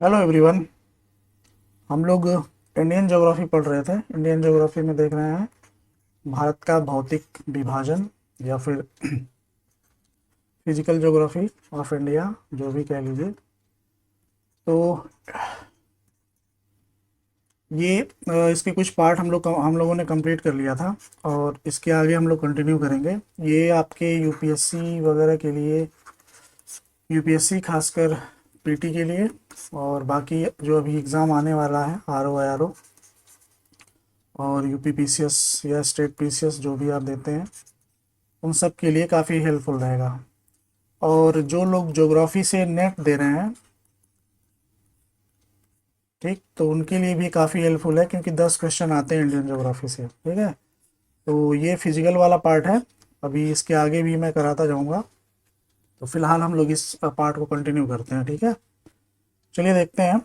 Hello everyone. हम लोग Indian geography पढ़ रहे थे। इंडियन ज्योग्राफी में देख रहे हैं भारत का भौतिक विभाजन या फिर फिजिकल ज्योग्राफी ऑफ इंडिया, जो भी कह लीजिए। तो ये इसके कुछ पार्ट हम लोगों ने कंप्लीट कर लिया था और इसके आगे हम लोग कंटिन्यू करेंगे। ये आपके यूपीएससी वगैरह के लिए, यूपीएससी खासकर पीटी के लिए, और बाकी जो अभी एग्ज़ाम आने वाला है आरओ और यूपी पीसीएस या स्टेट पीसीएस जो भी आप देते हैं, उन सब के लिए काफ़ी हेल्पफुल रहेगा। और जो लोग ज्योग्राफी से नेट दे रहे हैं, ठीक, तो उनके लिए भी काफ़ी हेल्पफुल है क्योंकि 10 क्वेश्चन आते हैं इंडियन ज्योग्राफी से। ठीक है, तो ये फिजिकल वाला पार्ट है। अभी इसके आगे भी मैं कराता जाऊंगा, तो फिलहाल हम लोग इस पार्ट को कंटिन्यू करते हैं। ठीक है, चलिए देखते हैं।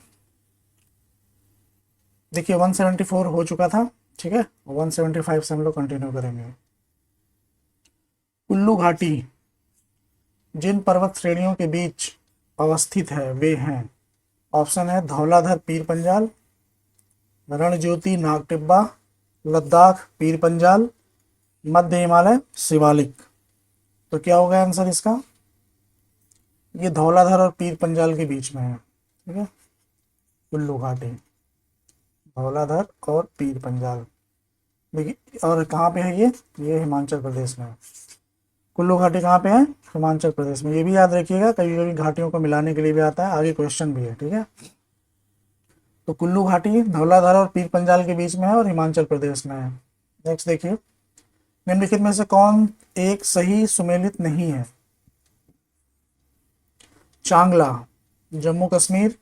देखिए 174 हो चुका था। ठीक है, 175 से हम लोग कंटिन्यू करेंगे। कुल्लू घाटी जिन पर्वत श्रेणियों के बीच अवस्थित है वे हैं। ऑप्शन है धौलाधर पीर पंजाल, रणज्योति नागटिब्बा, लद्दाख पीर पंजाल, मध्य हिमालय शिवालिक। तो क्या होगा आंसर इसका? ये धौलाधर और पीर पंजाल के बीच में है। ठीक है, कुल्लू घाटी, धौलाधर और पीर पंजाल। देखिए, और कहाँ पे है ये हिमाचल प्रदेश में है। कुल्लू घाटी कहाँ पे है? हिमाचल प्रदेश में। ये भी याद रखिएगा, कभी कभी घाटियों को मिलाने के लिए भी आता है, आगे क्वेश्चन भी है। ठीक है, तो कुल्लू घाटी धौलाधार और पीर पंजाल के बीच में है और हिमाचल प्रदेश में है। नेक्स्ट देखिए, निम्नलिखित में से कौन एक सही सुमेलित नहीं है? चांगला जम्मू कश्मीर,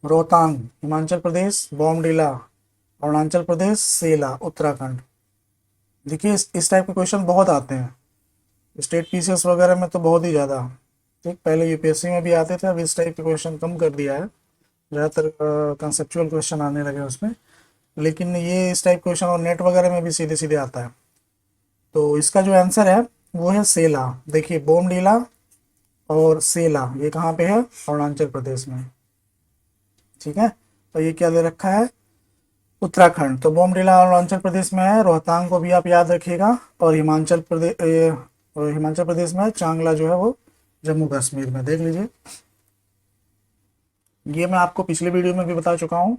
रोहतांग हिमाचल प्रदेश, बॉमडिला अरुणाचल प्रदेश, सेला उत्तराखंड। देखिए इस टाइप के क्वेश्चन बहुत आते हैं स्टेट पीसीएस वगैरह में, तो बहुत ही ज़्यादा। ठीक, पहले यूपीएससी में भी आते थे, अब इस टाइप के क्वेश्चन कम कर दिया है, ज़्यादातर कंसेप्चुअल क्वेश्चन आने लगे उसमें। लेकिन ये इस टाइप क्वेश्चन और नेट वगैरह में भी सीधे सीधे आता है। तो इसका जो आंसर है वो है सेला। देखिए बोमडीला और सेला ये कहाँ पे है? अरुणाचल प्रदेश में। ठीक है, तो ये क्या दे रखा है? उत्तराखंड। तो बोमडीला अरुणाचल प्रदेश में है, रोहतांग को भी आप याद रखिएगा, और हिमाचल प्रदेश में है, चांगला जो है वो जम्मू कश्मीर में। देख लीजिए, ये मैं आपको पिछले वीडियो में भी बता चुका हूँ।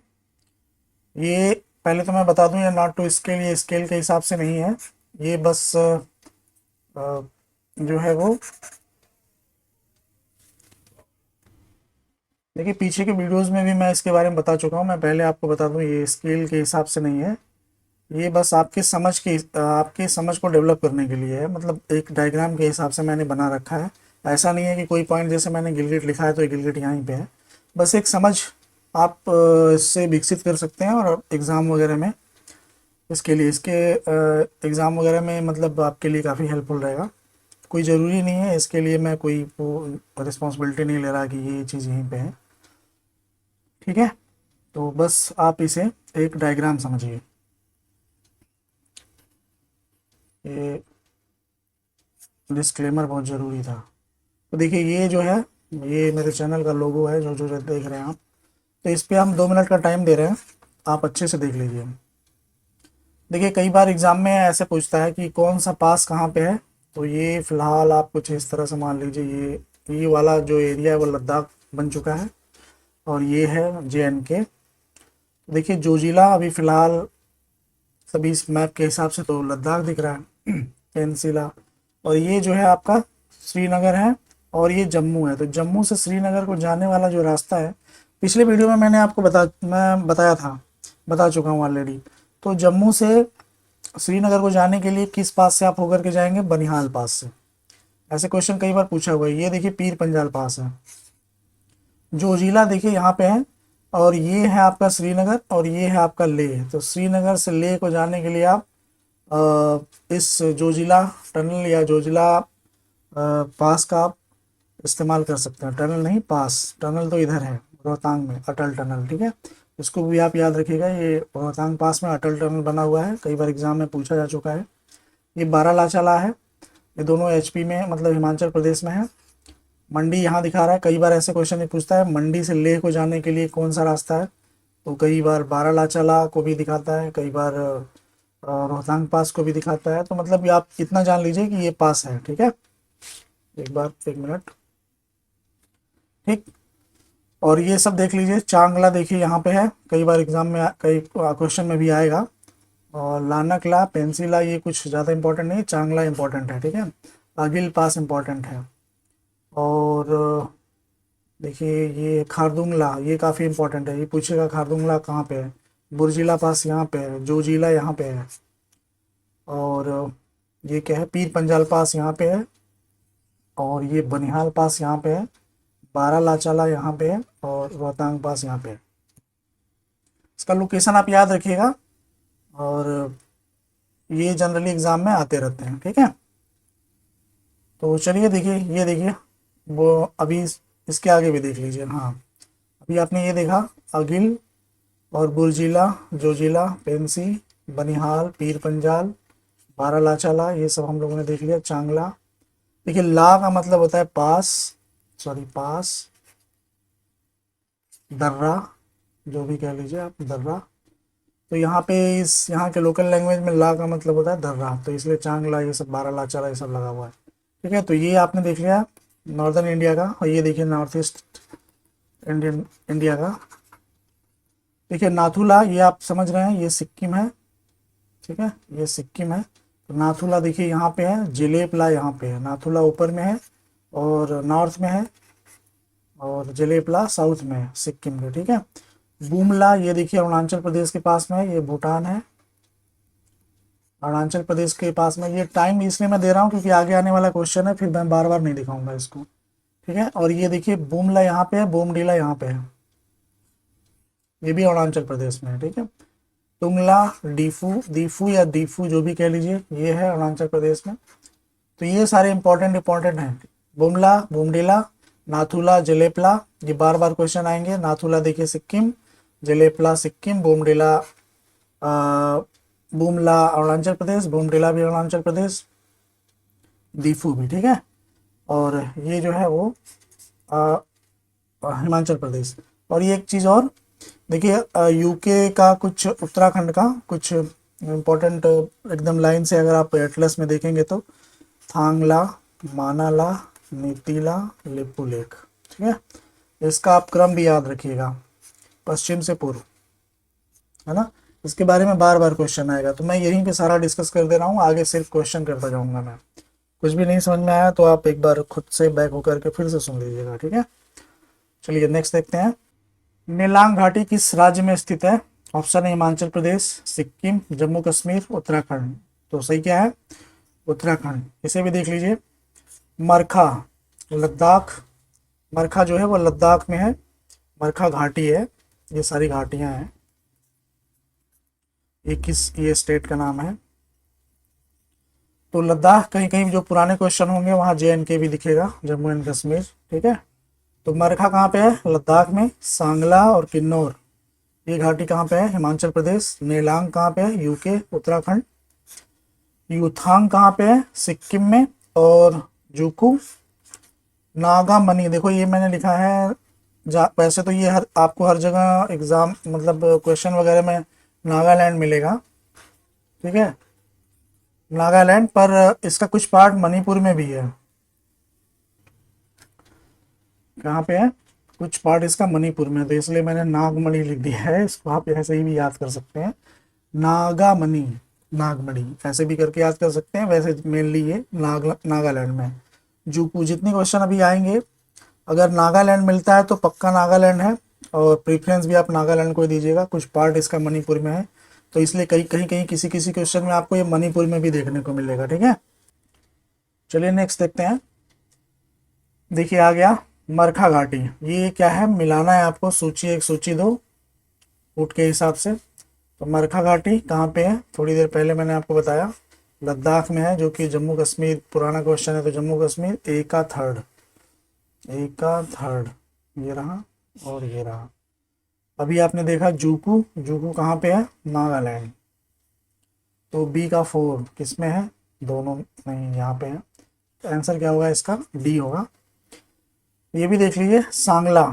ये पहले तो मैं बता दूं, ये नॉट टू स्केल, ये स्केल के हिसाब से नहीं है। ये बस जो है वो, देखिए पीछे के वीडियोस में भी मैं इसके बारे में बता चुका हूँ। मैं पहले आपको बता दूं, ये स्केल के हिसाब से नहीं है। ये बस आपके समझ को डेवलप करने के लिए है, मतलब एक डायग्राम के हिसाब से मैंने बना रखा है। ऐसा नहीं है कि कोई पॉइंट, जैसे मैंने गिलगिट लिखा है तो ये गिलगिट यहीं पे है। बस एक समझ आप इससे विकसित कर सकते हैं, और एग्ज़ाम वगैरह में इसके एग्ज़ाम वगैरह में मतलब आपके लिए काफ़ी हेल्पफुल रहेगा। कोई ज़रूरी नहीं है, इसके लिए मैं कोई रिस्पॉन्सिबिलिटी नहीं ले रहा कि ये चीज़ यहीं पे है। ठीक है, तो बस आप इसे एक डायग्राम समझिए। ये डिस्क्लेमर बहुत ज़रूरी था। तो देखिए ये जो है, ये मेरे चैनल का लोगो है, जो जो जो देख रहे हैं आप। तो इस पे हम 2 मिनट का टाइम दे रहे हैं, आप अच्छे से देख लीजिए। देखिए कई बार एग्ज़ाम में ऐसे पूछता है कि कौन सा पास कहाँ पे है। तो ये फ़िलहाल आप कुछ इस तरह से मान लीजिए, ये वाला जो एरिया है वो लद्दाख बन चुका है, और ये है JNK। देखिए जोजिला अभी फ़िलहाल सभी इस मैप के हिसाब से तो लद्दाख दिख रहा है, पेंसिला। और ये जो है आपका श्रीनगर है, और ये जम्मू है। तो जम्मू से श्रीनगर को जाने वाला जो रास्ता है, पिछले वीडियो में मैं बताया था, बता चुका हूँ ऑलरेडी। तो जम्मू से श्रीनगर को जाने के लिए किस पास से आप होकर के जाएंगे? बनिहाल पास से। ऐसे क्वेश्चन कई बार पूछा हुआ है। ये देखिए पीर पंजाल पास है, जोजिला देखिए यहाँ पे है, और ये है आपका श्रीनगर, और ये है आपका लेह। तो श्रीनगर से लेह को जाने के लिए आप इस जोजिला टनल या जोजिला पास का आप इस्तेमाल कर सकते हैं। टनल नहीं, पास। टनल तो इधर है रोहतांग में, अटल टनल। ठीक है, इसको भी आप याद रखिएगा, ये रोहतांग पास में अटल टनल बना हुआ है, कई बार एग्जाम में पूछा जा चुका है। ये बारालाचाला है, ये दोनों HP में, मतलब हिमाचल प्रदेश में है। मंडी यहाँ दिखा रहा है। कई बार ऐसे क्वेश्चन ये पूछता है मंडी से लेह को जाने के लिए कौन सा रास्ता है, तो कई बार बारालाचाला को भी दिखाता है, कई बार रोहतांग पास को भी दिखाता है। तो मतलब ये आप इतना जान लीजिए कि ये पास है, ठीक है। एक बार, एक मिनट, ठीक। और ये सब देख लीजिए। चांगला देखिए यहाँ पे है, कई बार एग्जाम में कई क्वेश्चन में भी आएगा। और लानकला, पेंसिला ये कुछ ज़्यादा इंपॉर्टेंट नहीं, चांगला इंपॉर्टेंट है, ठीक है। आगिल पास इंपॉर्टेंट है। और देखिए ये खारदुंगला, ये काफ़ी इंपॉर्टेंट है, ये पूछेगा खारदुंगला कहाँ पे है। बुर्जिला पास यहाँ पे है, जोजिला यहाँ पे है। और ये क्या है, पीर पंजाल पास यहाँ पे है। और ये बनिहाल पास यहाँ पे है, बारालाचाला यहाँ पे है, और रोहतांग पास यहाँ पे है। इसका लोकेशन आप याद रखिएगा, और ये जनरली एग्जाम में आते रहते हैं, ठीक है। तो चलिए देखिए, ये देखिए वो अभी इसके आगे भी देख लीजिए। हाँ, अभी आपने ये देखा अगिल और बुर्जिला, जोजिला, पेंसी, बनिहाल, पीर पंजाल, बारालाचाला, ये सब हम लोगों ने देख लिया। चांगला, देखिए ला का मतलब होता है पास, सॉरी पास, दर्रा, जो भी कह लीजिए आप, दर्रा। तो यहाँ पे इस यहाँ के लोकल लैंग्वेज में ला का मतलब होता है दर्रा, तो इसलिए चांगला, ये सब बारालाचाला ये सब लगा हुआ है, ठीक है। तो ये आपने देख लिया नॉर्दर्न इंडिया का। और ये देखिए नॉर्थ ईस्ट इंडिया का। देखिए नाथुला, ये आप समझ रहे हैं, ये सिक्किम है, ठीक है, ये सिक्किम है। तो नाथुला देखिए यहाँ पे है, जिलेपला यहाँ पे है। नाथुला ऊपर में है और नॉर्थ में है, और जिलेपला साउथ में है सिक्किम के, ठीक है। बुमला ये देखिए अरुणाचल प्रदेश के पास में है, ये भूटान है, अरुणाचल प्रदेश के पास में। ये टाइम इसलिए मैं दे रहा हूँ क्योंकि आगे आने वाला क्वेश्चन है, फिर मैं बार बार नहीं दिखाऊंगा इसको, ठीक है। और ये देखिए बुमला यहाँ पे है, बोमडीला यहाँ पे है, ये भी अरुणाचल प्रदेश में है, ठीक है। टुंगला, डीफू, दीफू या डीफू जो भी कह लीजिए, ये है अरुणाचल प्रदेश में। तो ये सारे इंपॉर्टेंट हैं। बुमला, बोमडीला, नाथुला, जलेपला, ये बार बार क्वेश्चन आएंगे। नाथुला देखिए सिक्किम, जलेपला सिक्किम, बोमडीला बुमला अरुणाचल प्रदेश, बोमडीला भी अरुणाचल प्रदेश, दीफू भी, ठीक है। और ये जो है वो हिमाचल प्रदेश। और ये एक चीज़ और देखिए, यूके का कुछ, उत्तराखंड का कुछ इम्पोर्टेंट एकदम लाइन से अगर आप एटलस में देखेंगे तो थांगला, मानाला, नीतीला, लिपुलेख, ठीक है। इसका आप क्रम भी याद रखिएगा, पश्चिम से पूर्व, है ना। इसके बारे में बार बार क्वेश्चन आएगा, तो मैं यहीं पे सारा डिस्कस कर दे रहा हूँ, आगे सिर्फ क्वेश्चन करता जाऊंगा मैं। कुछ भी नहीं समझ में आया तो आप एक बार खुद से बैक होकर के फिर से सुन लीजिएगा, ठीक है। चलिए नेक्स्ट देखते हैं। नेलांग घाटी किस राज्य में स्थित है? ऑप्शन है हिमाचल प्रदेश, सिक्किम, जम्मू कश्मीर, उत्तराखंड। तो सही क्या है? उत्तराखंड। इसे भी देख लीजिए। मरखा, लद्दाख, मरखा जो है वो लद्दाख में है, मरखा घाटी है, ये सारी घाटियां हैं। ये स्टेट का नाम है। तो लद्दाख, कहीं कहीं जो पुराने क्वेश्चन होंगे वहाँ JNK भी दिखेगा, जम्मू एंड कश्मीर, ठीक है। तो मरखा कहाँ पे है? लद्दाख में। सांगला और किन्नौर, ये घाटी कहाँ पे है? हिमाचल प्रदेश। नेलांग कहाँ पे है? यूके, उत्तराखंड। यूथांग कहाँ पे है? सिक्किम में। और जुकू, नागामनी, देखो ये मैंने लिखा है, वैसे तो ये आपको हर जगह एग्जाम मतलब क्वेश्चन वगैरह में नागालैंड मिलेगा, ठीक है, नागालैंड, पर इसका कुछ पार्ट मणिपुर में भी है। कहाँ पे है? कुछ पार्ट इसका मणिपुर में, तो इसलिए मैंने नागमणि लिख दिया है, इसको आप ऐसे ही भी याद कर सकते हैं, नागामणि, नागमणि ऐसे भी करके याद कर सकते हैं। वैसे मेनली ये नागालैंड में। जूकू, जितने क्वेश्चन अभी आएंगे, अगर नागालैंड मिलता है तो पक्का नागालैंड है, और प्रीफरेंस भी आप नागालैंड को दीजिएगा। कुछ पार्ट इसका मणिपुर में है, तो इसलिए कहीं कहीं कहीं किसी किसी क्वेश्चन में आपको ये मणिपुर में भी देखने को मिलेगा, ठीक है। चलिए नेक्स्ट देखते हैं। देखिए आ गया मरखा घाटी, ये क्या है, मिलाना है आपको, सूची 1 सूची 2 फुट के हिसाब से। तो मरखा घाटी कहाँ पे है? थोड़ी देर पहले मैंने आपको बताया, लद्दाख में है, जो कि जम्मू कश्मीर, पुराना क्वेश्चन है तो जम्मू कश्मीर। ए का थर्ड, ये रहा और ये रहा। अभी आपने देखा जूकू, जूकू कहाँ पे है? नागालैंड। तो बी का 4 किस में है? दोनों नहीं, यहाँ पे है। तो आंसर क्या होगा इसका? डी होगा। ये भी देख लीजिए सांगला,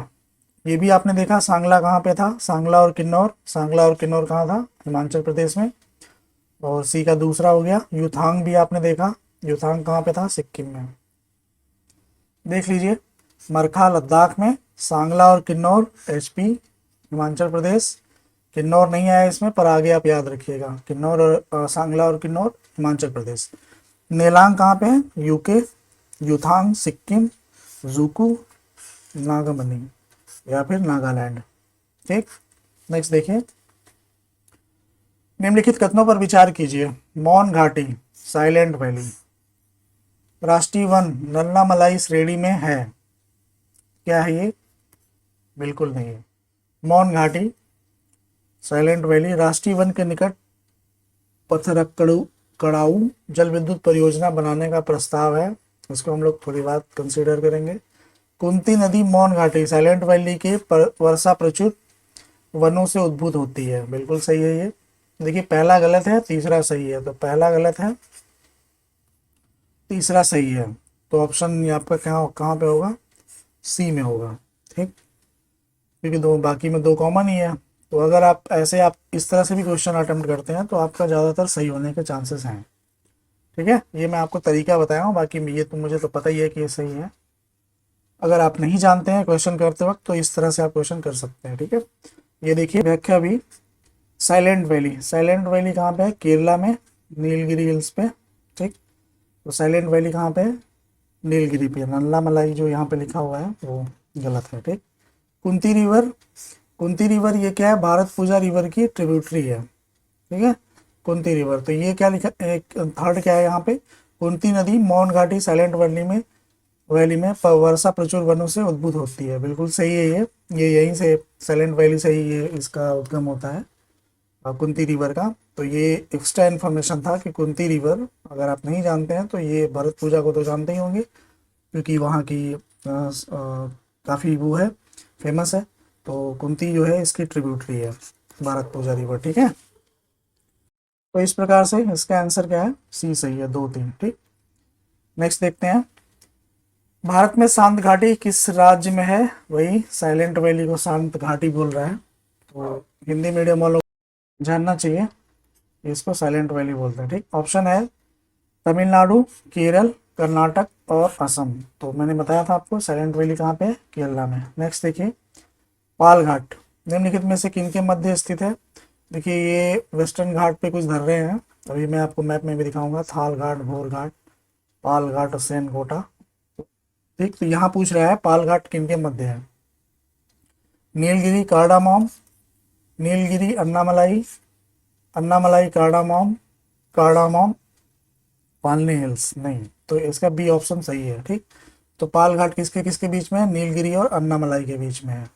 ये भी आपने देखा सांगला कहाँ पे था, सांगला और किन्नौर, सांगला और किन्नौर कहाँ था, हिमाचल प्रदेश में। और सी का दूसरा हो गया युथांग, भी आपने देखा, युथांग कहाँ पे था, सिक्किम में। देख लीजिए मरखा लद्दाख में, सांगला और किन्नौर एचपी हिमाचल प्रदेश, किन्नौर नहीं आया इसमें पर आगे आप याद रखिएगा, किन्नौर और सांगला और किन्नौर हिमाचल प्रदेश। नेलांग कहाँ पे है, यूके, युथांग सिक्किम, जूकू नागामनी या फिर नागालैंड। ठीक, नेक्स्ट देखिए, निम्नलिखित कथनों पर विचार कीजिए। मौन घाटी साइलेंट वैली राष्ट्रीय वन नन्नामलाई श्रेणी में है, क्या है ये, बिल्कुल नहीं है। मौन घाटी साइलेंट वैली राष्ट्रीय वन के निकट पथरक्कड़ू कड़ाऊ जल विद्युत परियोजना बनाने का प्रस्ताव है, इसको हम लोग थोड़ी बात कंसीडर करेंगे। कुंती नदी मौन घाटी साइलेंट वैली के वर्षा प्रचुर वनों से उद्भूत होती है, बिल्कुल सही है ये। देखिए पहला गलत है, तीसरा सही है, तो पहला गलत है, तीसरा सही है, तो ऑप्शन आपका कहाँ पे होगा, सी में होगा। ठीक, क्योंकि दो बाकी में दो कॉमन ही है, तो अगर आप ऐसे आप इस तरह से भी क्वेश्चन अटेम्प्ट करते हैं तो आपका ज़्यादातर सही होने के चांसेस हैं। ठीक है, ये मैं आपको तरीका बताया हूँ, बाकी ये तो मुझे तो पता ही है कि ये सही है। अगर आप नहीं जानते हैं क्वेश्चन करते वक्त तो इस तरह से आप क्वेश्चन कर सकते हैं। ठीक है, ये देखिए व्याख्या भी, साइलेंट वैली, साइलेंट वैली कहाँ पे है, केरला में नीलगिरी हिल्स पे। ठीक, तो साइलेंट वैली कहाँ पे है, नीलगिरी पे, नल्लामलाई जो यहाँ पे लिखा हुआ है वो गलत है। ठीक, कुंती रिवर, कुंती रिवर ये क्या है, भारत पूजा रिवर की ट्रिब्यूटरी है। ठीक है, कुंती रिवर, तो ये क्या लिखा, एक थर्ड क्या है यहाँ पे, कुंती नदी मौन घाटी साइलेंट वैली में वर्षा प्रचुर वनों से उद्भूत होती है, बिल्कुल सही है ये यहीं से साइलेंट वैली से ही ये इसका उद्गम होता है कुंती रिवर का। तो ये एक्स्ट्रा इन्फॉर्मेशन था कि कुंती रिवर, अगर आप नहीं जानते हैं तो ये भरत पूजा को तो जानते ही होंगे क्योंकि वहाँ की काफ़ी वो है, फेमस है। तो कुंती जो है इसकी ट्रिब्यूटरी है भारत पूजा रिवर। ठीक है, तो इस प्रकार से इसका आंसर क्या है, सी सही है, 2 3। ठीक, नेक्स्ट देखते हैं, भारत में शांत घाटी किस राज्य में है, वही साइलेंट वैली को शांत घाटी बोल रहा है, तो हिंदी मीडियम वालों को जानना चाहिए, इसको साइलेंट वैली बोलते हैं। ठीक, ऑप्शन है तमिलनाडु, केरल, कर्नाटक और असम, तो मैंने बताया था आपको साइलेंट वैली कहाँ पे है, केरला में। नेक्स्ट देखिए, पाल घाट निम्नलिखित में से किन के मध्य स्थित है। देखिए ये वेस्टर्न घाट पे कुछ धर्रे हैं, अभी मैं आपको मैप में भी दिखाऊंगा, थाल घाट, भोर घाट, पाल घाट और सेन कोटा। ठीक, तो यहाँ पूछ रहा है पाल घाट किन के मध्य है, नीलगिरी कार्डामॉम, नीलगिरी अन्नामलाई, अन्नामलाई कार्डामॉम, कार्डामॉम पालनी हिल्स, नहीं, तो इसका बी ऑप्शन सही है। ठीक, तो पाल घाट किसके किसके बीच में है, नीलगिरी और अन्नामलाई के बीच में है,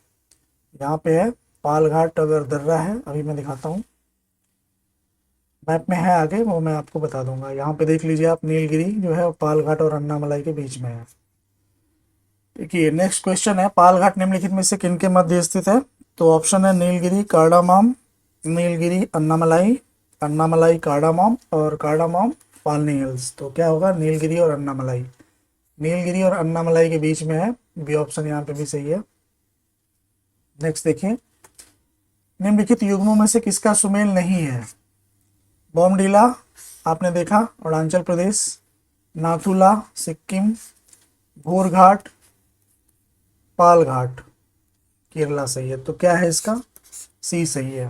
यहाँ पे है पाल घाट, अगर दर्रा है अभी मैं दिखाता हूँ, मैप में है आगे, वो मैं आपको बता दूंगा। यहाँ पे देख लीजिए आप, नीलगिरी जो है पाल घाट और अन्नामलाई के बीच में है। देखिए नेक्स्ट क्वेश्चन है, पाल घाट निम्नलिखित में से किन के मध्य स्थित है, तो ऑप्शन है नीलगिरी कार्डामॉम, नीलगिरी अन्नामलाई, अन्नामलाई कार्डामॉम और कार्डामॉम पालनी हिल्स। तो क्या होगा, नीलगिरी और अन्नामलाई, नीलगिरी और अन्नामलाई के बीच में है, बी ऑप्शन यहाँ पे भी सही है। नेक्स्ट देखिए, निम्नलिखित युग्मों में से किसका सुमेल नहीं है, बॉमडीला आपने देखा अरुणाचल प्रदेश, नाथुला सिक्किम, भोर घाट, पाल घाट केरला सही है, तो क्या है इसका, सी सही है।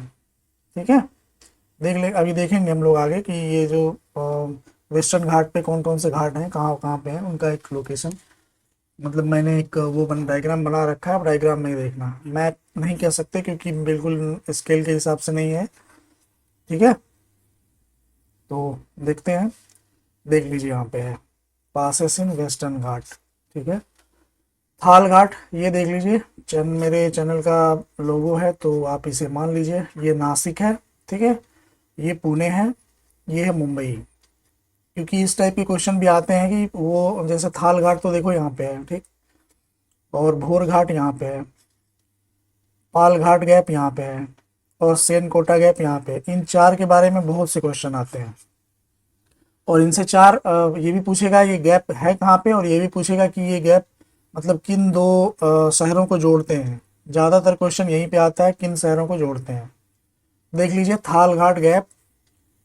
ठीक है, देख ले, अभी देखेंगे हम लोग आगे कि ये जो वेस्टर्न घाट पे कौन कौन से घाट हैं, कहाँ कहाँ पे हैं, उनका एक लोकेशन, मतलब मैंने एक वो डायग्राम बना रखा है, डायग्राम नहीं देखना, मैप नहीं कह सकते क्योंकि बिल्कुल स्केल के हिसाब से नहीं है। ठीक है, तो देखते हैं, देख लीजिए यहाँ पे है पासेस इन वेस्टर्न घाट। ठीक है, थाल घाट ये देख लीजिए, मेरे चैनल का लोगो है तो आप इसे मान लीजिए, ये नासिक है। ठीक है, ये पुणे है, ये है मुंबई, क्योंकि इस टाइप के क्वेश्चन भी आते हैं कि वो जैसे थाल घाट तो देखो यहाँ पे है, ठीक, और भोर घाट यहाँ पे है, पाल घाट गैप यहाँ पे है और सेन कोटा गैप यहाँ पे, इन 4 के बारे में बहुत से क्वेश्चन आते हैं और इनसे 4 ये भी पूछेगा ये गैप है कहाँ पे, और ये भी पूछेगा कि ये गैप मतलब किन दो शहरों को जोड़ते हैं। ज़्यादातर क्वेश्चन यहीं पे आता है, किन शहरों को जोड़ते हैं। देख लीजिए, थाल घाट गैप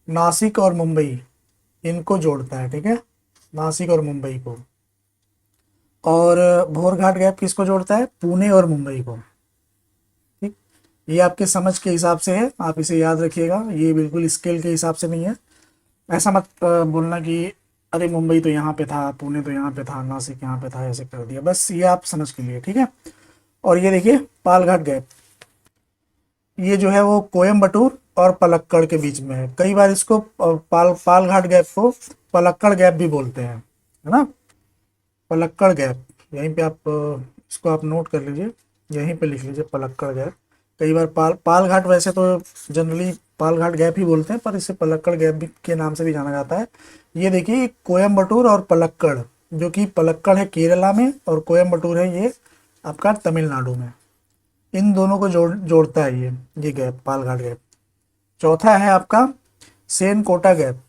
नासिक और मुंबई, इनको जोड़ता है, ठीक है, नासिक और मुंबई को। और भोर घाट गैप किसको जोड़ता है, पुणे और मुंबई को। ठीक, ये आपके समझ के हिसाब से है, आप इसे याद रखिएगा, ये बिल्कुल स्केल के हिसाब से नहीं है। ऐसा मत बोलना कि अरे मुंबई तो यहाँ पे था, पुणे तो यहाँ पे था, नासिक यहाँ पे था, ऐसे कर दिया, बस ये आप समझ के लिए, ठीक है। और ये देखिए पालघाट गैप, ये जो है वो कोयम्बटूर और पलक्कड़ के बीच में है। कई बार इसको पालघाट गैप को पलक्कड़ गैप भी बोलते हैं, है ना, पलक्कड़ गैप। यहीं पे आप इसको आप नोट कर लीजिए, यहीं पे लिख लीजिए पलक्कड़ गैप। कई बार पालघाट वैसे तो जनरली पालघाट गैप ही बोलते हैं, पर इसे पलक्कड़ गैप भी के नाम से भी जाना जाता है। ये देखिए कोयम्बटूर और पलक्कड़, जो कि पलक्कड़ है केरला में और कोयम्बटूर है ये आपका तमिलनाडु में। इन दोनों को जोड़ता है ये गैप, पालघाट गैप। चौथा है आपका सेन कोटा गैप।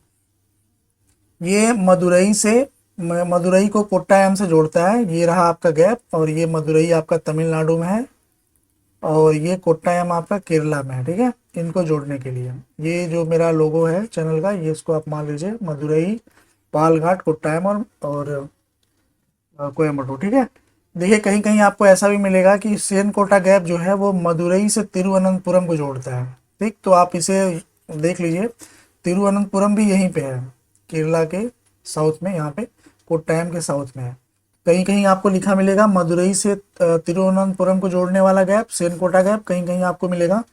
ये मदुरई को कोट्टायम से जोड़ता है, ये रहा आपका गैप। और ये मदुरई आपका तमिलनाडु में है और ये कोट्टायम आपका केरला में है, ठीक है। इनको जोड़ने के लिए ये जो मेरा लोगो है चैनल का, ये इसको आप मान लीजिए, मदुरई, पालघाट, कोट्टायम और कोयम्बटूर, ठीक है। देखिए कहीं कहीं आपको ऐसा भी मिलेगा कि सेन कोटा गैप जो है वो मदुरई से तिरुवनंतपुरम को जोड़ता है, ठीक। तो आप इसे देख लीजिए, तिरुवनंतपुरम भी यहीं पे है, केरला के साउथ में, यहाँ पे कोट्टायम के साउथ में है। कहीं कहीं आपको लिखा मिलेगा मदुरई से तिरुवनंतपुरम को जोड़ने वाला गैप सेन कोटा गैप, कहीं कहीं आपको मिलेगा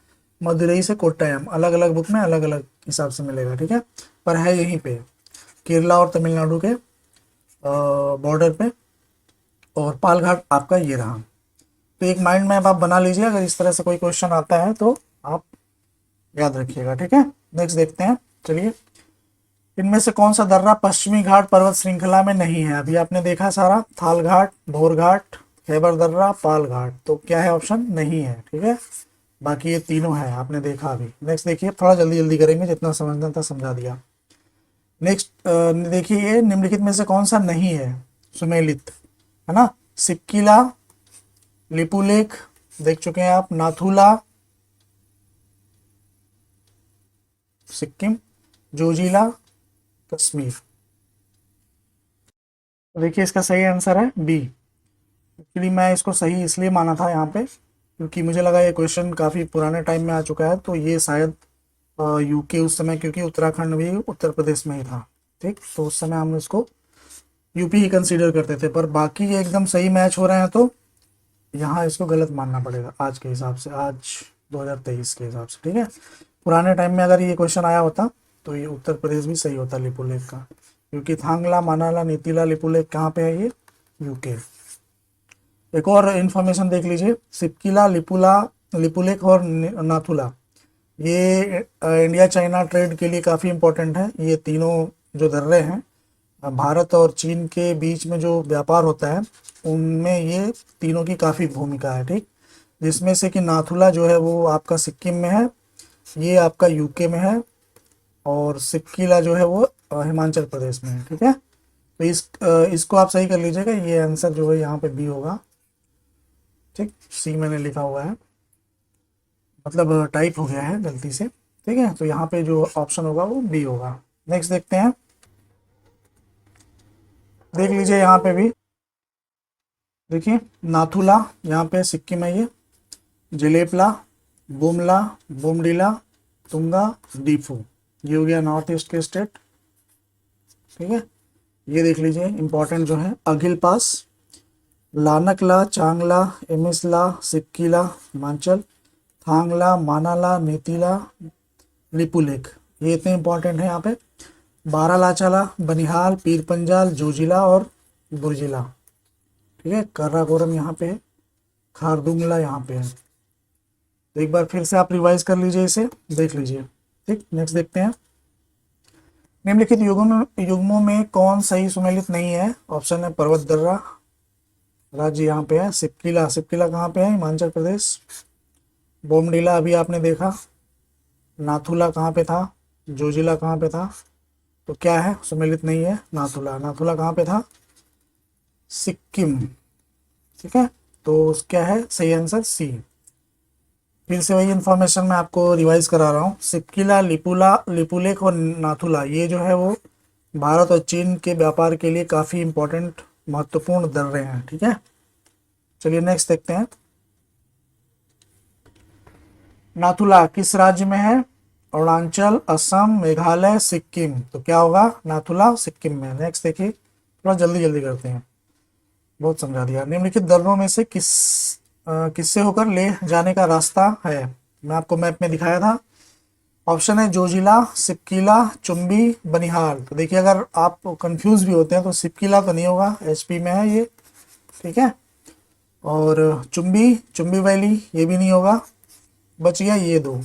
मदुरई से कोट्टायम। अलग अलग बुक में अलग अलग हिसाब से मिलेगा, ठीक है, पर है यहीं पे केरला और तमिलनाडु के बॉर्डर पे। और पालघाट आपका ये रहा। तो एक माइंड मैप आप बना लीजिए, अगर इस तरह से कोई क्वेश्चन आता है तो आप याद रखिएगा, ठीक है। नेक्स्ट देखते हैं, चलिए। इनमें से कौन सा दर्रा पश्चिमी घाट पर्वत श्रृंखला में नहीं है। अभी आपने देखा सारा, थाल घाट, भोर घाट, खैबर दर्रा, पाल घाट, तो क्या है ऑप्शन, नहीं है, ठीक है। बाकी ये तीनों है, आपने देखा अभी। नेक्स्ट देखिए, थोड़ा जल्दी जल्दी करेंगे, जितना समझना था समझा दिया। नेक्स्ट देखिए, ये निम्नलिखित में से कौन सा नहीं है सुमेलित, है ना। सिक्किला, लिपुलेख देख चुके हैं आप, नाथुला सिक्किम, जोजिला कश्मीर। देखिए इसका सही आंसर है बी। एक्चुअली मैं इसको सही इसलिए माना था यहाँ पे क्योंकि मुझे लगा ये क्वेश्चन काफ़ी पुराने टाइम में आ चुका है, तो ये शायद यूके उस समय, क्योंकि उत्तराखंड भी उत्तर प्रदेश में ही था, ठीक। तो उस समय हम इसको यूपी ही कंसीडर करते थे, पर बाकी ये एकदम सही मैच हो रहे हैं, तो यहाँ इसको गलत मानना पड़ेगा आज के हिसाब से, आज 2023 के हिसाब से, ठीक है। पुराने टाइम में अगर ये क्वेश्चन आया होता तो ये उत्तर प्रदेश भी सही होता लिपुलेख का, क्योंकि थांगला, मानाला, नीतीला, लिपुलेख कहाँ पे है, ये यूके। एक और इन्फॉर्मेशन देख लीजिए, सिपकिला, लिपुलेख और नाथुला, ये इंडिया चाइना ट्रेड के लिए काफ़ी इंपॉर्टेंट है। ये तीनों जो दर्रे हैं, भारत और चीन के बीच में जो व्यापार होता है उनमें ये तीनों की काफ़ी भूमिका है, ठीक। जिसमें से कि नाथुला जो है वो आपका सिक्किम में है, ये आपका यूके में है, और सिक्किला जो है वो हिमाचल प्रदेश में है, ठीक है। तो इसको आप सही कर लीजिएगा, ये आंसर जो है यहाँ पे बी होगा, ठीक। सी मैंने लिखा हुआ है, मतलब टाइप हो गया है गलती से, ठीक है। तो यहाँ पे जो ऑप्शन होगा वो बी होगा। नेक्स्ट देखते हैं, देख लीजिए यहाँ पे भी, देखिए नाथुला यहाँ पे सिक्किम है, ये जलेपला, बुमला, बुमडिला, तुंगा, दीफू, ये हो गया नॉर्थ ईस्ट के स्टेट, ठीक है। ये देख लीजिए इंपॉर्टेंट जो है, अघिल पास, लानकला, चांगला, एमिसला, सिक्किला हिमाचल, थांगला, मानाला, नीतीला, लिपुलेख, ये इतने इंपॉर्टेंट है यहाँ पे। बारालाचाला, बनिहाल, पीर पंजाल, जोजिला और बुरजिला, ठीक है। कर्राकोरम यहाँ पे है, खारदुंगला यहाँ पे है। तो एक बार फिर से आप रिवाइज कर लीजिए, इसे देख लीजिए, ठीक। नेक्स्ट देखते हैं, निम्नलिखित युग्मों में कौन सही सुमेलित नहीं है। ऑप्शन है पर्वत दर्रा, राज्य यहाँ पे है, सिपकिला, सिपकिला कहाँ पे है, हिमाचल प्रदेश, बोमडिला अभी आपने देखा, नाथुला कहाँ पे था, जोजिला कहाँ पे था, तो क्या है सुमेलित नहीं है, नाथुला। नाथुला कहाँ पे था, सिक्किम, ठीक है, तो क्या है सही आंसर सी। फिर से वही इन्फॉर्मेशन मैं आपको रिवाइज करा रहा हूँ। सिप्किला, लिपुला, लिपुलेख और नाथुला ये जो है वो भारत और चीन के व्यापार के लिए काफ़ी इम्पोर्टेंट महत्वपूर्ण दर्रे हैं। ठीक है, चलिए नेक्स्ट देखते हैं। नाथुला किस राज्य में है? अरुणाचल, असम, मेघालय, सिक्किम। तो क्या होगा? नाथुला सिक्किम में। नेक्स्ट देखिए, थोड़ा जल्दी जल्दी करते हैं, बहुत समझा दिया। निम्नलिखित दर्रों में से किससे होकर ले जाने का रास्ता है? मैं आपको मैप में दिखाया था। ऑप्शन है जोजिला, सिपकिला, चुम्बी, बनिहाल। तो देखिए अगर आप कंफ्यूज भी होते हैं तो सिपकिला तो नहीं होगा, एचपी में है ये। ठीक है, और चुम्बी, चुम्बी वैली ये भी नहीं होगा। बच गया ये दो।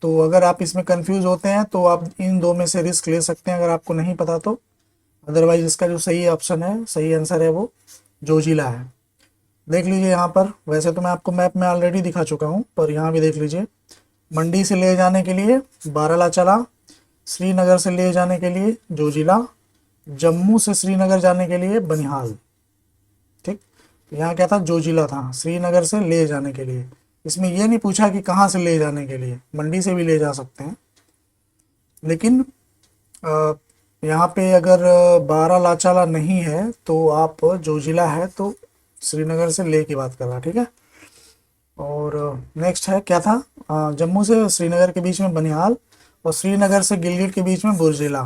तो अगर आप इसमें कंफ्यूज होते हैं तो आप इन दो में से रिस्क ले सकते हैं अगर आपको नहीं पता तो। अदरवाइज इसका जो सही ऑप्शन है, सही आंसर है वो जोजिला है। देख लीजिए यहाँ पर, वैसे तो मैं आपको मैप में ऑलरेडी दिखा चुका हूँ, पर यहाँ भी देख लीजिए। मंडी से ले जाने के लिए बारालाचला, श्रीनगर से ले जाने के लिए जोजिला, जम्मू से श्रीनगर जाने के लिए बनिहाल। ठीक, यहाँ क्या था? जोजिला था, श्रीनगर से ले जाने के लिए। इसमें ये नहीं पूछा कि कहाँ से ले जाने के लिए, मंडी से भी ले जा सकते हैं, लेकिन यहाँ पे अगर बारालाचाला नहीं है तो आप जोजिला है तो श्रीनगर से ले की बात कर रहा। ठीक है, और नेक्स्ट है क्या था? जम्मू से श्रीनगर के बीच में बनिहाल और श्रीनगर से गिलगित के बीच में बुर्जिला।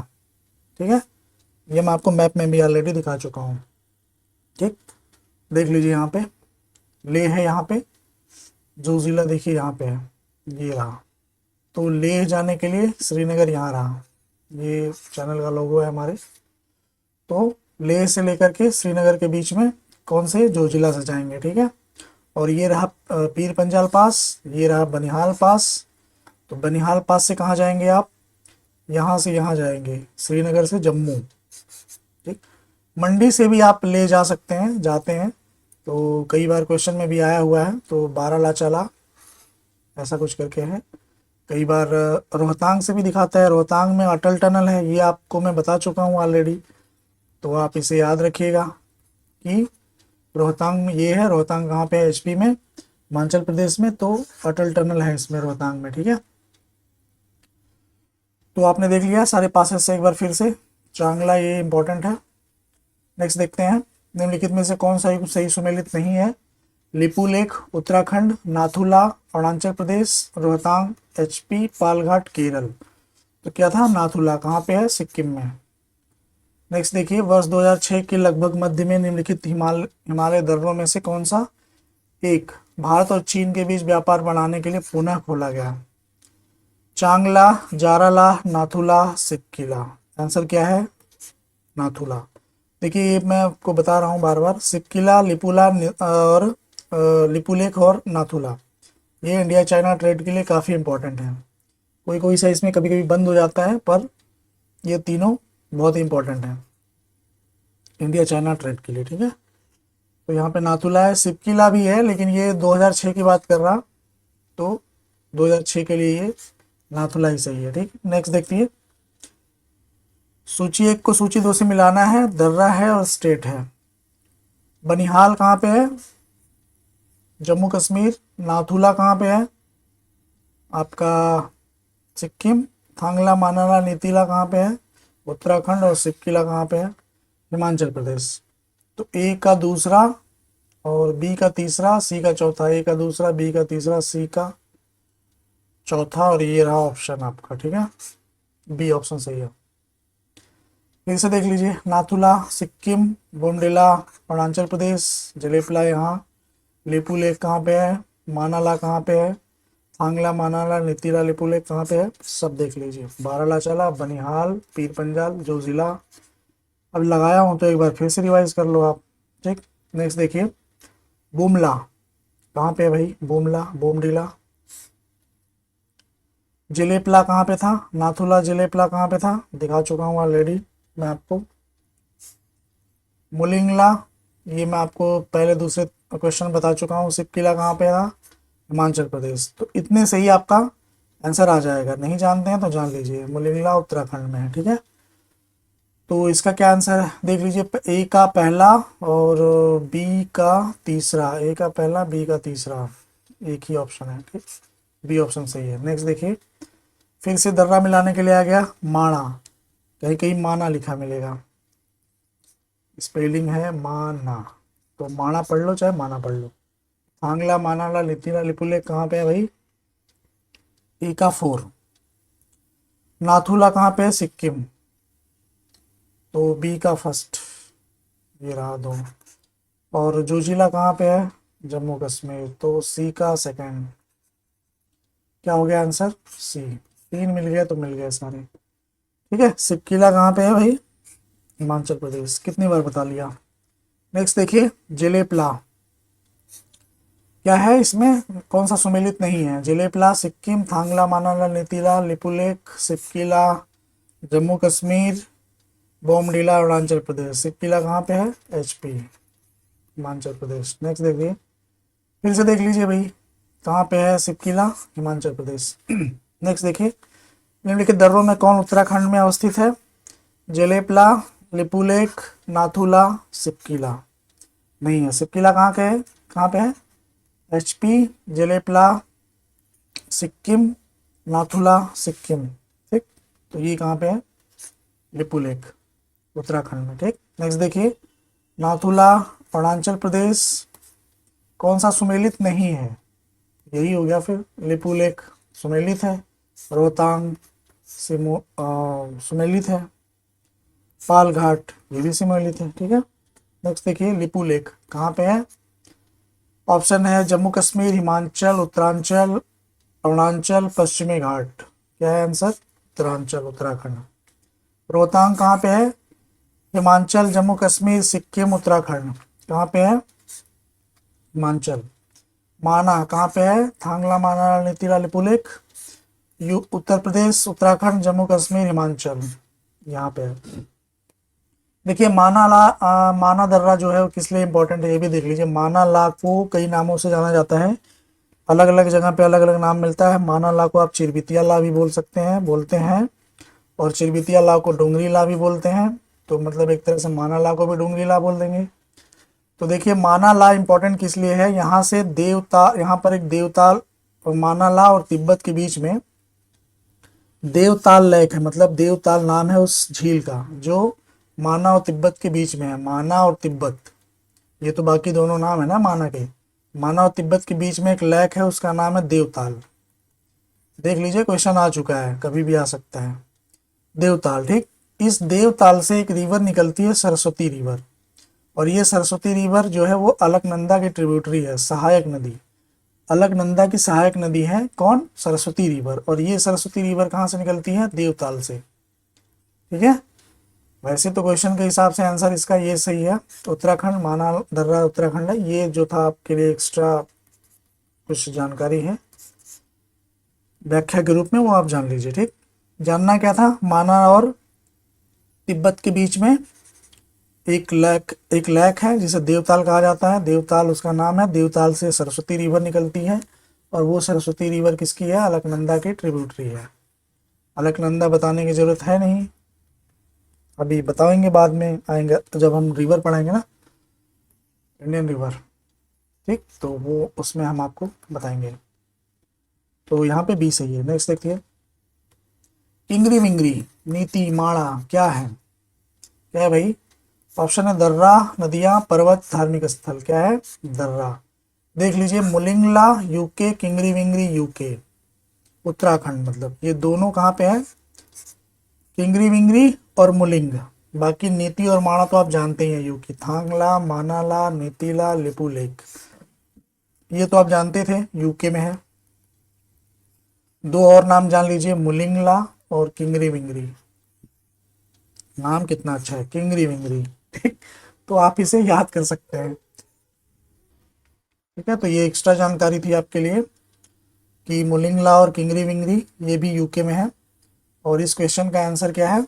ठीक है, ये मैं आपको मैप में भी ऑलरेडी दिखा चुका हूँ। ठीक, देख लीजिए यहाँ पे ले है, यहाँ पे जोजिला देखिए यहाँ पे है, ये रहा। तो ले जाने के लिए श्रीनगर यहाँ रहा, ये चैनल का लोगो है हमारे। तो लेह से लेकर के श्रीनगर के बीच में कौन से? जोजिला से जाएंगे। ठीक है, और ये रहा पीर पंजाल पास, ये रहा बनिहाल पास। तो बनिहाल पास से कहाँ जाएंगे आप? यहाँ से यहाँ जाएंगे, श्रीनगर से जम्मू। ठीक, मंडी से भी आप ले जा सकते हैं, जाते हैं, तो कई बार क्वेश्चन में भी आया हुआ है। तो बारालाचाला ऐसा कुछ करके है। कई बार रोहतांग से भी दिखाता है, रोहतांग में अटल टनल है, ये आपको मैं बता चुका हूँ ऑलरेडी। तो आप इसे याद रखिएगा कि रोहतांग में ये है। रोहतांग कहाँ पे है? एचपी में, हिमाचल प्रदेश में। तो अटल टनल है इसमें रोहतांग में। ठीक है, तो आपने देख लिया सारे पासेस से एक बार फिर से। चांगला ये इंपॉर्टेंट है। नेक्स्ट देखते हैं, निम्नलिखित में से कौन सा सही सुमेलित नहीं है? लिपुलेख उत्तराखंड, नाथुला अरुणाचल प्रदेश, रोहतांग एचपी, पालघाट केरल। तो क्या था? नाथुला कहाँ पे है? सिक्किम में। नेक्स्ट देखिए, वर्ष 2006 के लगभग मध्य में निम्नलिखित हिमालय दर्रों में से कौन सा एक भारत और चीन के बीच व्यापार बढ़ाने के लिए पुनः खोला गया? चांगला, जाराला, नाथुला, सिपकिला। आंसर क्या है? नाथुला। देखिए ये मैं आपको बता रहा हूँ बार बार, सिपकिला, लिपुला और लिपुलेख और नाथुला ये इंडिया चाइना ट्रेड के लिए काफ़ी इंपॉर्टेंट है। कोई कोई सा इसमें कभी कभी बंद हो जाता है, पर ये तीनों बहुत ही इंपॉर्टेंट है इंडिया चाइना ट्रेड के लिए। ठीक है, तो यहाँ पे नाथुला है, सिपकिला भी है, लेकिन ये 2006 की बात कर रहा, तो 2006 के लिए ये नाथुला ही सही है। ठीक, नेक्स्ट देखिए, सूची 1 को सूची 2 से मिलाना है, दर्रा है और स्टेट है। बनिहाल कहाँ पे है? जम्मू कश्मीर। नाथुला कहाँ पे है? आपका सिक्किम। थांगला, मानाला, नीतीला कहाँ पे है? उत्तराखंड। और सिपकिला कहाँ पे है? हिमाचल प्रदेश। तो ए का दूसरा और बी का तीसरा, सी का चौथा। ए का दूसरा, बी का तीसरा, सी का चौथा, और ये रहा ऑप्शन आपका। ठीक है, बी ऑप्शन सही है। फिर से देख लीजिए, नाथुला सिक्किम, बोमडिला अरुणाचल प्रदेश, जलेपला यहाँ, लिपुलेख कहाँ पे है, मानाला कहाँ पे है, थांगला, मानाला, नीतीला, लिपुलेख कहाँ पे है, सब देख लीजिए। बारालाचाला, बनिहाल, पीर पंजाल, जोजिला। अब लगाया हूँ तो एक बार फिर से रिवाइज कर लो आप। ठीक, नेक्स्ट देखिए, बुमला कहाँ पे है भाई? बुमला, बोमडिला। जिलेपला कहाँ पे था? नाथुला, जिलेपला कहाँ पे था? दिखा चुका हूँ ऑलरेडी मैं आपको। मुलिंगला ये मैं आपको पहले दूसरे क्वेश्चन बता चुका हूँ। सिपकिला कहाँ पे था? हिमाचल प्रदेश। तो इतने से ही आपका आंसर आ जाएगा। नहीं जानते हैं तो जान लीजिए, मुलिंगला उत्तराखंड में है। ठीक है, तो इसका क्या आंसर है देख लीजिए, ए का पहला और बी का तीसरा, ए का पहला बी का तीसरा, एक ही ऑप्शन है, ठीक, बी ऑप्शन सही है। नेक्स्ट देखिए, फिर से दर्रा मिलाने के लिए आ गया माणा, कहीं कहीं माना लिखा मिलेगा, स्पेलिंग है माना, तो माना पढ़ लो चाहे माना पढ़ लो। थांगला मानाला लितिला लिपुले कहाँ पे है भाई, ए का 4। नाथुला कहाँ पे है, सिक्किम, तो बी का फर्स्ट, ये रहा दो। और जोजिला कहाँ पे है, जम्मू कश्मीर, तो सी का सेकंड। क्या हो गया आंसर, सी। 3 मिल गया तो मिल गए सारे, ठीक है। सिक्किला कहाँ पे है भाई, हिमाचल प्रदेश, कितनी बार बता लिया। नेक्स्ट देखिए, जेलेपला, क्या है इसमें, कौन सा सुमेलित नहीं है, जेलेपला सिक्किम, थांगला मानाला नीतीला लिपुलेख सिक्किला जम्मू कश्मीर, बोमडीला अरुणाचल प्रदेश। सिक्किला कहाँ पे है, एचपी हिमाचल प्रदेश। नेक्स्ट देखिए, फिर से देख लीजिए भाई, कहाँ पे है सिक्किला, हिमाचल प्रदेश। नेक्स्ट देखिए, निम्नलिखित दर्रों में कौन उत्तराखंड में अवस्थित है, जेलेपला, लिपुलेख, नाथुला, सिक्किला। नहीं है, सिक्किला कहाँ के है, कहाँ पे है, एचपी, जेलेपला सिक्किम, नाथुला सिक्किम, ठीक। तो ये कहाँ पे है, लिपुलेख उत्तराखंड में, ठीक। नेक्स्ट देखिए, नाथुला अरुणाचल प्रदेश, कौन सा सुमेलित नहीं है, यही हो गया फिर, लिपुलेख सुमेलित है, रोहतांग सुमेलित है, पालघाट ये भी सुमेलित है, ठीक है। नेक्स्ट देखिए, लिपुलेख कहाँ पे है, ऑप्शन है जम्मू कश्मीर, हिमाचल, उत्तरांचल, अरुणाचल, पश्चिमी घाट। क्या है आंसर, उत्तरांचल उत्तराखंड। रोहतांग कहाँ पे है, हिमाचल, जम्मू कश्मीर, सिक्किम, उत्तराखंड, कहाँ पे है, हिमाचल। माना कहाँ पे है, थांगला माना नीतीला लिपुलेख, उत्तर प्रदेश, उत्तराखंड, जम्मू कश्मीर, हिमाचल, यहाँ पे है। देखिए माना दर्रा जो है वो किस लिए इंपॉर्टेंट है, ये भी देख लीजिए। माना ला को कई नामों से जाना जाता है, अलग अलग जगह पे अलग अलग नाम मिलता है। माना ला को आप चिरबितिया ला भी बोलते हैं, और चिरबितिया ला को डोंगरी ला भी बोलते हैं। तो मतलब एक तरह से माना ला को भी डोंगरी ला बोल देंगे। तो देखिए, माना ला इंपॉर्टेंट किस लिए है, यहाँ से यहाँ पर एक देवताल, माना ला और तिब्बत के बीच में देवताल लेक है, मतलब देवताल नाम है उस झील का, जो माना और तिब्बत के बीच में है। माना और तिब्बत, ये तो बाकी दोनों नाम है ना माना के, माना और तिब्बत के बीच में एक लेक है, उसका नाम है देवताल। देख लीजिए, क्वेश्चन आ चुका है, कभी भी आ सकता है, देवताल, ठीक। इस देवताल से एक रिवर निकलती है, सरस्वती रिवर, और ये सरस्वती रिवर जो है वो अलकनंदा की ट्रिब्यूटरी है, सहायक नदी। अलकनंदा की सहायक नदी है कौन, सरस्वती रिवर, और ये सरस्वती रिवर कहाँ से निकलती है, देवताल से, ठीक है। वैसे तो क्वेश्चन के हिसाब से आंसर इसका ये सही है, उत्तराखंड, माना दर्रा उत्तराखंड है। ये जो था आपके लिए एक्स्ट्रा कुछ जानकारी है व्याख्या के रूप में, वो आप जान लीजिए, ठीक। जानना क्या था, माना और तिब्बत के बीच में एक लेक है जिसे देवताल कहा जाता है, देवताल उसका नाम है, देवताल से सरस्वती रिवर निकलती है, और वो सरस्वती रिवर किसकी है, अलकनंदा की ट्रिब्यूटरी है। अलकनंदा बताने की जरूरत है नहीं, अभी बताएंगे, बाद में आएंगे तो जब हम रिवर पढ़ाएंगे ना, इंडियन रिवर, ठीक, तो वो उसमें हम आपको बताएंगे। तो यहाँ पे बी सही है। नेक्स्ट देखिए, किंगरी मिंगरी नीति माणा क्या है, क्या है भाई, ऑप्शन है दर्रा, नदियां, पर्वत, धार्मिक स्थल। क्या है, दर्रा। देख लीजिए, मुलिंगला यूके, किंगरी विंगरी यूके, उत्तराखंड, मतलब ये दोनों कहाँ पे है, किंगरी विंगरी और मुलिंग। बाकी नीति और माणा तो आप जानते ही हैं, यूकी, थांगला, मानाला, नीतीला, लिपुलेख, ये तो आप जानते थे, यूके में है। दो और नाम जान लीजिए, मुलिंगला और किंगरी विंगरी। नाम कितना अच्छा है, किंगरी विंगरी, ठीक, तो आप इसे याद कर सकते हैं, ठीक है। तो ये एक्स्ट्रा जानकारी थी आपके लिए कि मुलिंगला और किंगरी विंगरी ये भी यूके में है। और इस क्वेश्चन का आंसर क्या है,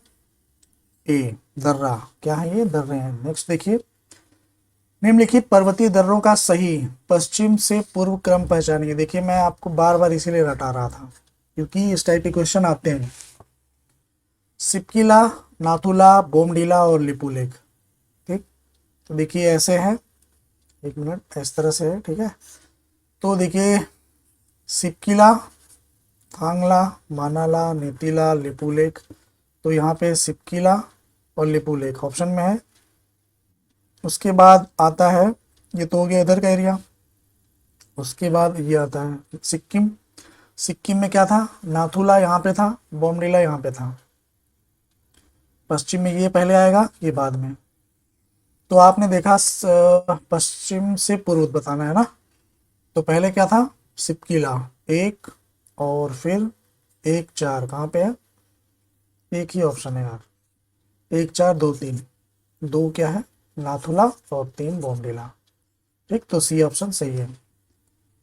ए दर्रा। क्या है, ये दर्रे हैं। नेक्स्ट देखिए, निम्नलिखित पर्वतीय दर्रों का सही पश्चिम से पूर्व क्रम पहचानिए। देखिए, मैं आपको बार बार इसीलिए रटा रहा था क्योंकि इस टाइप के क्वेश्चन आते हैं। सिपकिला नाथुला, बोमडीला और लिपुलेख। ठीक, तो देखिए ऐसे है, एक मिनट, इस तरह से है। ठीक है, तो देखिए सिपकिला, थांगला, मानाला, नेतिला, लिपुलेख। तो यहाँ पे सिपकिला और लिपुलेख ऑप्शन में है। उसके बाद आता है, ये तो हो गया इधर का एरिया। उसके बाद ये आता है सिक्किम। सिक्किम में क्या था, नाथुला यहाँ पे था, बोमडीला यहाँ पे था। पश्चिम में ये पहले आएगा, ये बाद में। तो आपने देखा पश्चिम से पूर्व बताना है ना। तो पहले क्या था, सिपकिला एक, और फिर 1 4 कहाँ पे है, एक ही ऑप्शन है यार, 1 4 2 3, 2 क्या है नाथुला और 3 बोमडीला। ठीक, तो सी ऑप्शन सही है।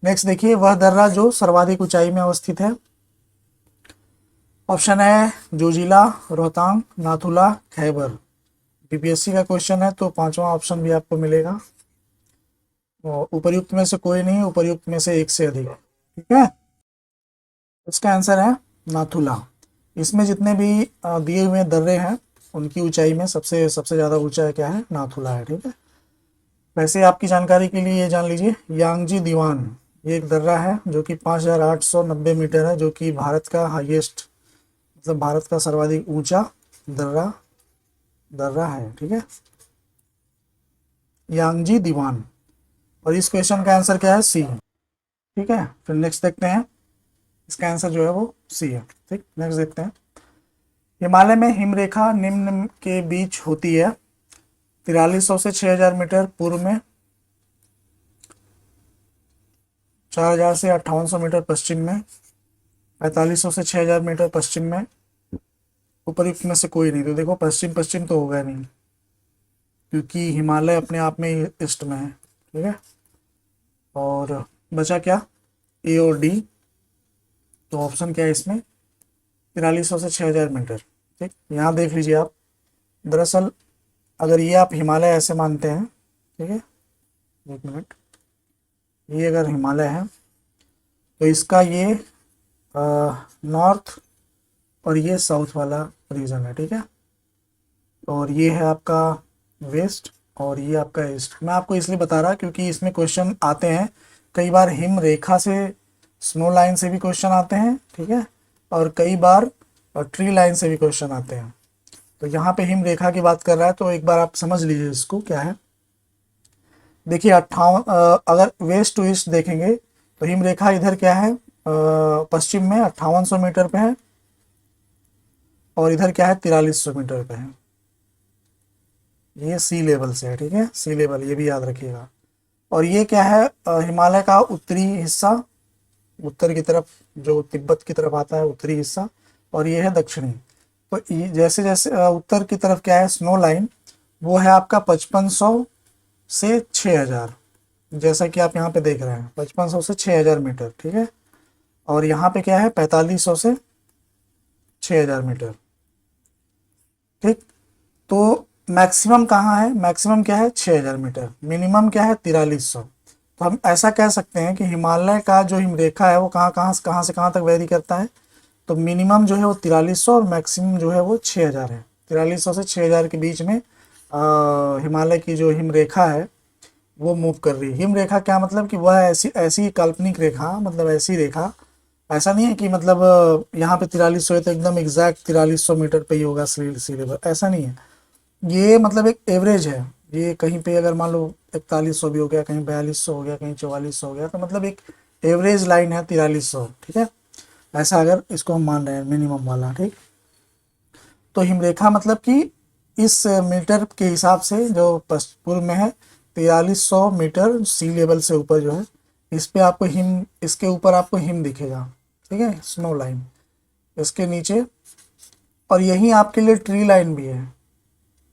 नेक्स्ट देखिए, वह दर्रा जो सर्वाधिक ऊंचाई में अवस्थित है। ऑप्शन है जोजिला, रोहतांग, नाथुला, खैबर। बीपीएससी का क्वेश्चन है तो पांचवा ऑप्शन भी आपको मिलेगा। और उपर्युक्त में से कोई नहीं, उपर्युक्त में से एक से अधिक। ठीक है, इसका आंसर है नाथुला। इसमें जितने भी दिए हुए दर्रे हैं उनकी ऊंचाई में सबसे ज़्यादा ऊंचा क्या है, नाथुला है। ठीक है, वैसे आपकी जानकारी के लिए ये जान लीजिए, यांगजी दीवान ये एक दर्रा है जो कि 5890 मीटर है, जो कि भारत का हाईएस्ट, मतलब भारत का सर्वाधिक ऊंचा दर्रा है। ठीक है, यांगजी दीवान। और इस क्वेश्चन का आंसर क्या है, सी। ठीक है, फिर नेक्स्ट देखते हैं, इसका आंसर जो है वो सी है। ठीक, नेक्स्ट देखते हैं, हिमालय में हिमरेखा निम्न के बीच होती है। 4300 से 6000 मीटर पूर्व में, 4000 से 5800 मीटर पश्चिम में, 4500 से 6000 मीटर पश्चिम में। उपर्युक्त में से कोई नहीं। तो देखो पश्चिम तो होगा नहीं, क्योंकि हिमालय अपने आप में ईस्ट में है। ठीक है, और बचा क्या, ए और डी। तो ऑप्शन क्या है इसमें, 4300 से 6000 मीटर। ठीक, यहाँ देख लीजिए आप, दरअसल अगर ये आप हिमालय ऐसे मानते हैं, ठीक है, एक मिनट, ये अगर हिमालय है तो इसका ये नॉर्थ और ये साउथ वाला रीजन है। ठीक है, और ये है आपका वेस्ट और ये आपका ईस्ट। मैं आपको इसलिए बता रहा क्योंकि इसमें क्वेश्चन आते हैं कई बार हिम रेखा से, स्नो लाइन से भी क्वेश्चन आते हैं। ठीक है, और कई बार ट्री लाइन से भी क्वेश्चन आते हैं। तो यहाँ पे हिम रेखा की बात कर रहा है, तो एक बार आप समझ लीजिए इसको क्या है। देखिए 58, अगर वेस्ट टू ईस्ट देखेंगे तो हिम रेखा इधर क्या है, पश्चिम में 5800 मीटर पे है, और इधर क्या है 4300 मीटर पे है। ये सी लेवल से है। ठीक है, सी लेवल, ये भी याद रखिएगा। और ये क्या है, हिमालय का उत्तरी हिस्सा, उत्तर की तरफ जो तिब्बत की तरफ आता है उत्तरी हिस्सा, और ये है दक्षिणी। तो जैसे जैसे उत्तर की तरफ क्या है, स्नो लाइन वो है आपका 5500 से 6000, जैसा कि आप यहाँ पे देख रहे हैं 5500 से 6000 मीटर। ठीक है, और यहाँ पे क्या है 4500 से 6000 मीटर। ठीक, तो मैक्सिमम कहाँ है, मैक्सिमम क्या है 6000 मीटर, मिनिमम क्या है 4300। तो हम ऐसा कह सकते हैं कि हिमालय का जो हिमरेखा है वो कहाँ से कहाँ तक वेरी करता है। तो मिनिमम जो है वो 4300 और मैक्सिमम जो है वो 6000 है। 4300 से 6000 के बीच में हिमालय की जो हिमरेखा है वो मूव कर रही है। हिमरेखा क्या मतलब कि वह ऐसी ऐसी काल्पनिक रेखा, मतलब ऐसी रेखा, ऐसा नहीं है कि मतलब यहाँ पे 4300 है तो एकदम एग्जैक्ट 4300 मीटर पे ही होगा सी लेवल, ऐसा नहीं है। ये मतलब एक एवरेज है। ये कहीं पे अगर मान लो 4100 भी हो गया, कहीं 4200 हो गया, कहीं 4400 हो गया, तो मतलब एक एवरेज लाइन है 4300। ठीक है, ऐसा अगर इसको हम मान रहे हैं मिनिमम वाला। ठीक, तो हिमरेखा मतलब कि इस मीटर के हिसाब से जो पूर्व में है 4300 मीटर सी लेवल से ऊपर जो है, इस पे आपको हिम, इसके ऊपर आपको हिम दिखेगा। ठीक है, स्नो लाइन इसके नीचे, और यही आपके लिए ट्री लाइन भी है।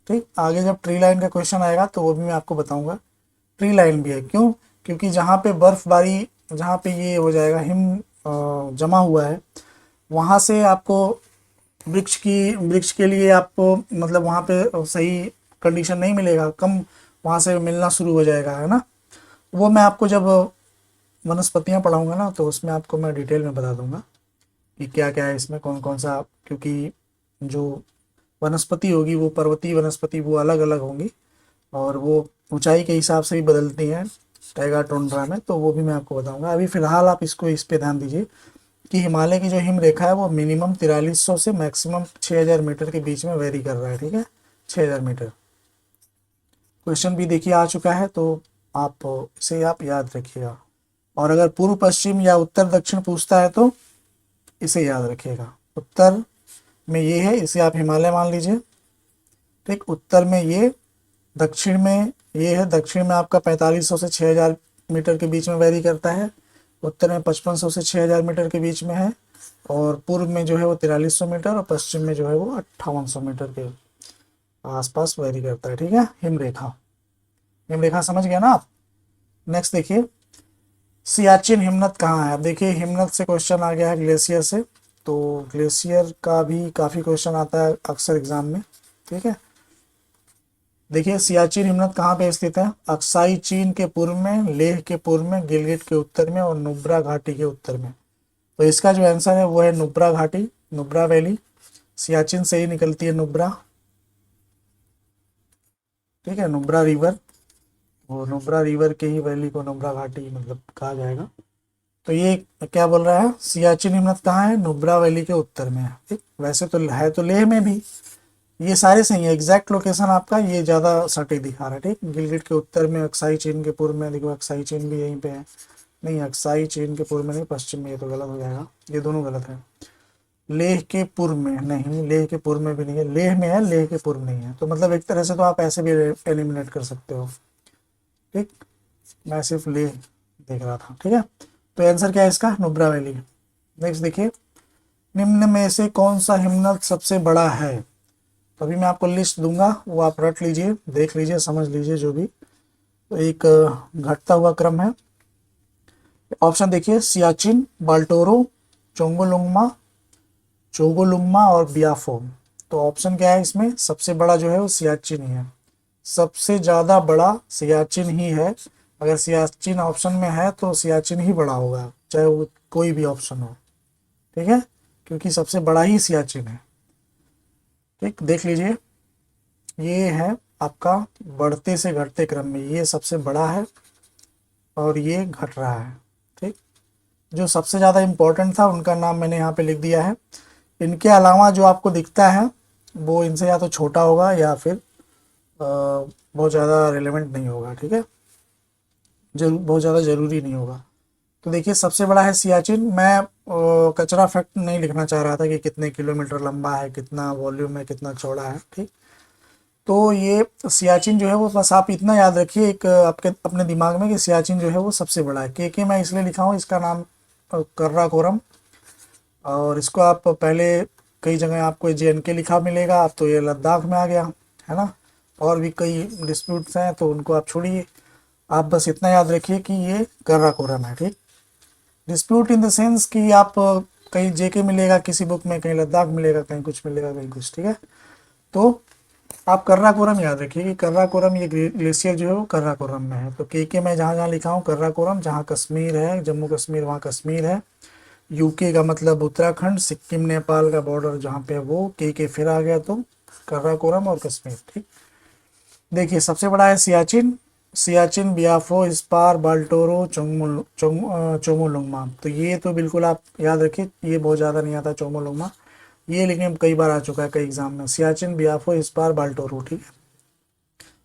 ठीक, आगे जब ट्री लाइन का क्वेश्चन आएगा तो वो भी मैं आपको बताऊंगा। ट्री लाइन भी है, क्यों, क्योंकि जहाँ पे बर्फबारी, जहाँ पे ये हो जाएगा हिम जमा हुआ है, वहाँ से आपको वृक्ष के लिए आपको मतलब वहाँ पे सही कंडीशन नहीं मिलेगा, कम वहाँ से मिलना शुरू हो जाएगा, है ना। वो मैं आपको जब वनस्पतियाँ पढ़ाऊँगा ना तो उसमें आपको मैं डिटेल में बता दूंगा कि क्या क्या है इसमें, कौन कौन सा, क्योंकि जो वनस्पति होगी वो पर्वतीय वनस्पति वो अलग अलग होंगी, और वो ऊंचाई के हिसाब से भी बदलती हैं टैगा टुंड्रा में, तो वो भी मैं आपको बताऊंगा। अभी फिलहाल आप इस पे ध्यान दीजिए कि हिमालय की जो हिम रेखा है वो मिनिमम 4300 से मैक्सिमम 6000 मीटर के बीच में वेरी कर रहा है, ठीक है, 6000 मीटर। क्वेश्चन भी देखिए आ चुका है, तो आप इसे आप याद रखिएगा। और अगर पूर्व पश्चिम या उत्तर दक्षिण पूछता है तो इसे याद रखिएगा। उत्तर में ये है, इसे आप हिमालय मान लीजिए, ठीक। उत्तर में ये, दक्षिण में ये है, दक्षिण में आपका 4500 से 6000 मीटर के बीच में वेरी करता है। उत्तर में 5500 से 6000 मीटर के बीच में है, और पूर्व में जो है वो 4300 मीटर, और पश्चिम में जो है वो 5800 मीटर के आसपास वेरी करता है, ठीक है। हिमरेखा, हिमरेखा समझ गया ना आप। नेक्स्ट देखिए, सियाचिन हिमनद कहाँ है। अब देखिए हिमनद से क्वेश्चन आ गया है ग्लेशियर से, तो ग्लेशियर का भी काफ़ी क्वेश्चन आता है अक्सर एग्जाम में, ठीक है। देखिए सियाचिन हिमनद कहाँ पे स्थित है, अक्साई चीन के पूर्व में, लेह के पूर्व में, गिलगिट के उत्तर में, और नुब्रा घाटी के उत्तर में। तो इसका जो आंसर है वो है नुब्रा घाटी, नुब्रा वैली। सियाचिन से ही निकलती है नुब्रा, ठीक है, नुब्रा रिवर, और नुब्रा रिवर के ही वैली को नुब्रा घाटी मतलब कहा जाएगा। तो ये क्या बोल रहा है, सियाचिन हिमनद कहाँ है, नुब्रा वैली के उत्तर में है, ठीक। वैसे तो है तो लेह में भी, ये सारे सही है, एग्जैक्ट लोकेशन आपका ये ज़्यादा सटीक दिखा रहा है, ठीक। गिलगिट के उत्तर में, अक्साई चीन के पूर्व में, देखो अक्साई चीन भी यहीं पे है, नहीं अक्साई चीन के पूर्व में नहीं, पश्चिम में, ये तो गलत हो जाएगा, ये दोनों गलत है। लेह के पूर्व में नहीं, लेह के पूर्व में भी नहीं है, लेह में है, लेह के पूर्व नहीं है। तो मतलब एक तरह से तो आप ऐसे भी एलिमिनेट कर सकते हो, ठीक। मैं सिर्फ लेह देख रहा था, ठीक है। तो आंसर क्या है इसका, नुब्रा वैली। नेक्स्ट देखिए, निम्न में से कौन सा हिमनद सबसे बड़ा है। तो अभी मैं आपको लिस्ट दूंगा, वो आप रट लीजिए, देख लीजिए, समझ लीजिए जो भी। तो एक घटता हुआ क्रम है। ऑप्शन देखिए, सियाचिन, बाल्टोरो, चोंगोलुंगमा, चोगोलुंगमा और बियाफो। तो ऑप्शन क्या है इसमें, सबसे बड़ा जो है वो सियाचिन ही है, सबसे ज़्यादा बड़ा सियाचिन ही है। अगर सियाचिन ऑप्शन में है तो सियाचिन ही बड़ा होगा, चाहे वो कोई भी ऑप्शन हो, ठीक है, क्योंकि सबसे बड़ा ही सियाचिन है, ठीक। देख लीजिए, ये है आपका बढ़ते से घटते क्रम में, ये सबसे बड़ा है और ये घट रहा है, ठीक। जो सबसे ज़्यादा इम्पोर्टेंट था उनका नाम मैंने यहाँ पे लिख दिया है। इनके अलावा जो आपको दिखता है वो इनसे या तो छोटा होगा या फिर बहुत ज़्यादा रिलेवेंट नहीं होगा, ठीक है, बहुत ज़्यादा ज़रूरी नहीं होगा। तो देखिए सबसे बड़ा है सियाचिन। मैं कचरा फैक्ट नहीं लिखना चाह रहा था कि कितने किलोमीटर लंबा है, कितना वॉल्यूम है, कितना चौड़ा है, ठीक। तो ये सियाचिन जो है वो बस आप इतना याद रखिए एक आपके अपने दिमाग में कि सियाचिन जो है वो सबसे बड़ा है। के मैं इसलिए लिखा हूँ, इसका नाम कर्राकोरम, और इसको आप पहले कई जगह आपको JNK लिखा मिलेगा, अब तो ये लद्दाख में आ गया है ना, और भी कई डिस्प्यूट्स हैं तो उनको आप छोड़िए, आप बस इतना याद रखिए कि ये कर्राकोरम है, ठीक। डिस्प्यूट इन द सेंस कि आप कहीं JK मिलेगा किसी बुक में, कहीं लद्दाख मिलेगा, कहीं कुछ मिलेगा, कहीं कुछ, ठीक है। तो आप कर्राकोरम याद रखिए कि कर्राकोरम ये ग्लेशियर जो है वो कर्राकोरम में है। तो के मैं जहाँ जहाँ लिखा हूँ कर्राकोरम, जहाँ कश्मीर है, जम्मू कश्मीर, वहाँ कश्मीर है। यूके का मतलब उत्तराखंड, सिक्किम नेपाल का बॉर्डर जहाँ पे है वो, के फिर आ गया, तो कर्राकोरम और कश्मीर, ठीक। देखिए सबसे बड़ा है सियाचिन, सियाचिन, बियाफो, स्पार, बाल्टोरो, चोमोलुंगमा। तो ये तो बिल्कुल आप याद रखिए, ये बहुत ज़्यादा नहीं आता चोमोलुंगमा, ये लेकिन कई बार आ चुका है कई एग्जाम में। सियाचिन, बियाफो, स्पार, बाल्टोरो, ठीक है,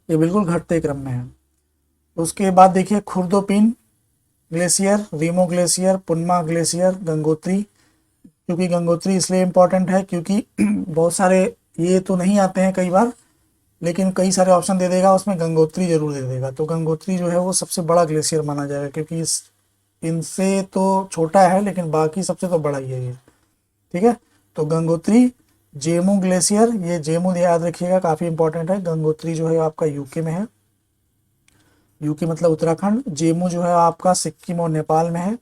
ये बिल्कुल घटते क्रम में है। उसके बाद देखिए Khurdopin glacier, Rimo glacier, Punmah glacier, Gangotri. क्योंकि गंगोत्री इसलिए इम्पोर्टेंट है क्योंकि बहुत सारे ये तो नहीं आते हैं कई बार, लेकिन कई सारे ऑप्शन दे देगा उसमें गंगोत्री जरूर दे देगा। तो गंगोत्री जो है वो सबसे बड़ा ग्लेशियर माना जाएगा, क्योंकि इस इनसे तो छोटा है लेकिन बाकी सबसे तो बड़ा ही है ये, ठीक है। तो गंगोत्री, जेमू ग्लेशियर, ये जेमू याद रखिएगा, काफ़ी इंपॉर्टेंट है। गंगोत्री जो है आपका यूके में है, यूके मतलब उत्तराखंड। जेमू जो है आपका सिक्किम और नेपाल में है।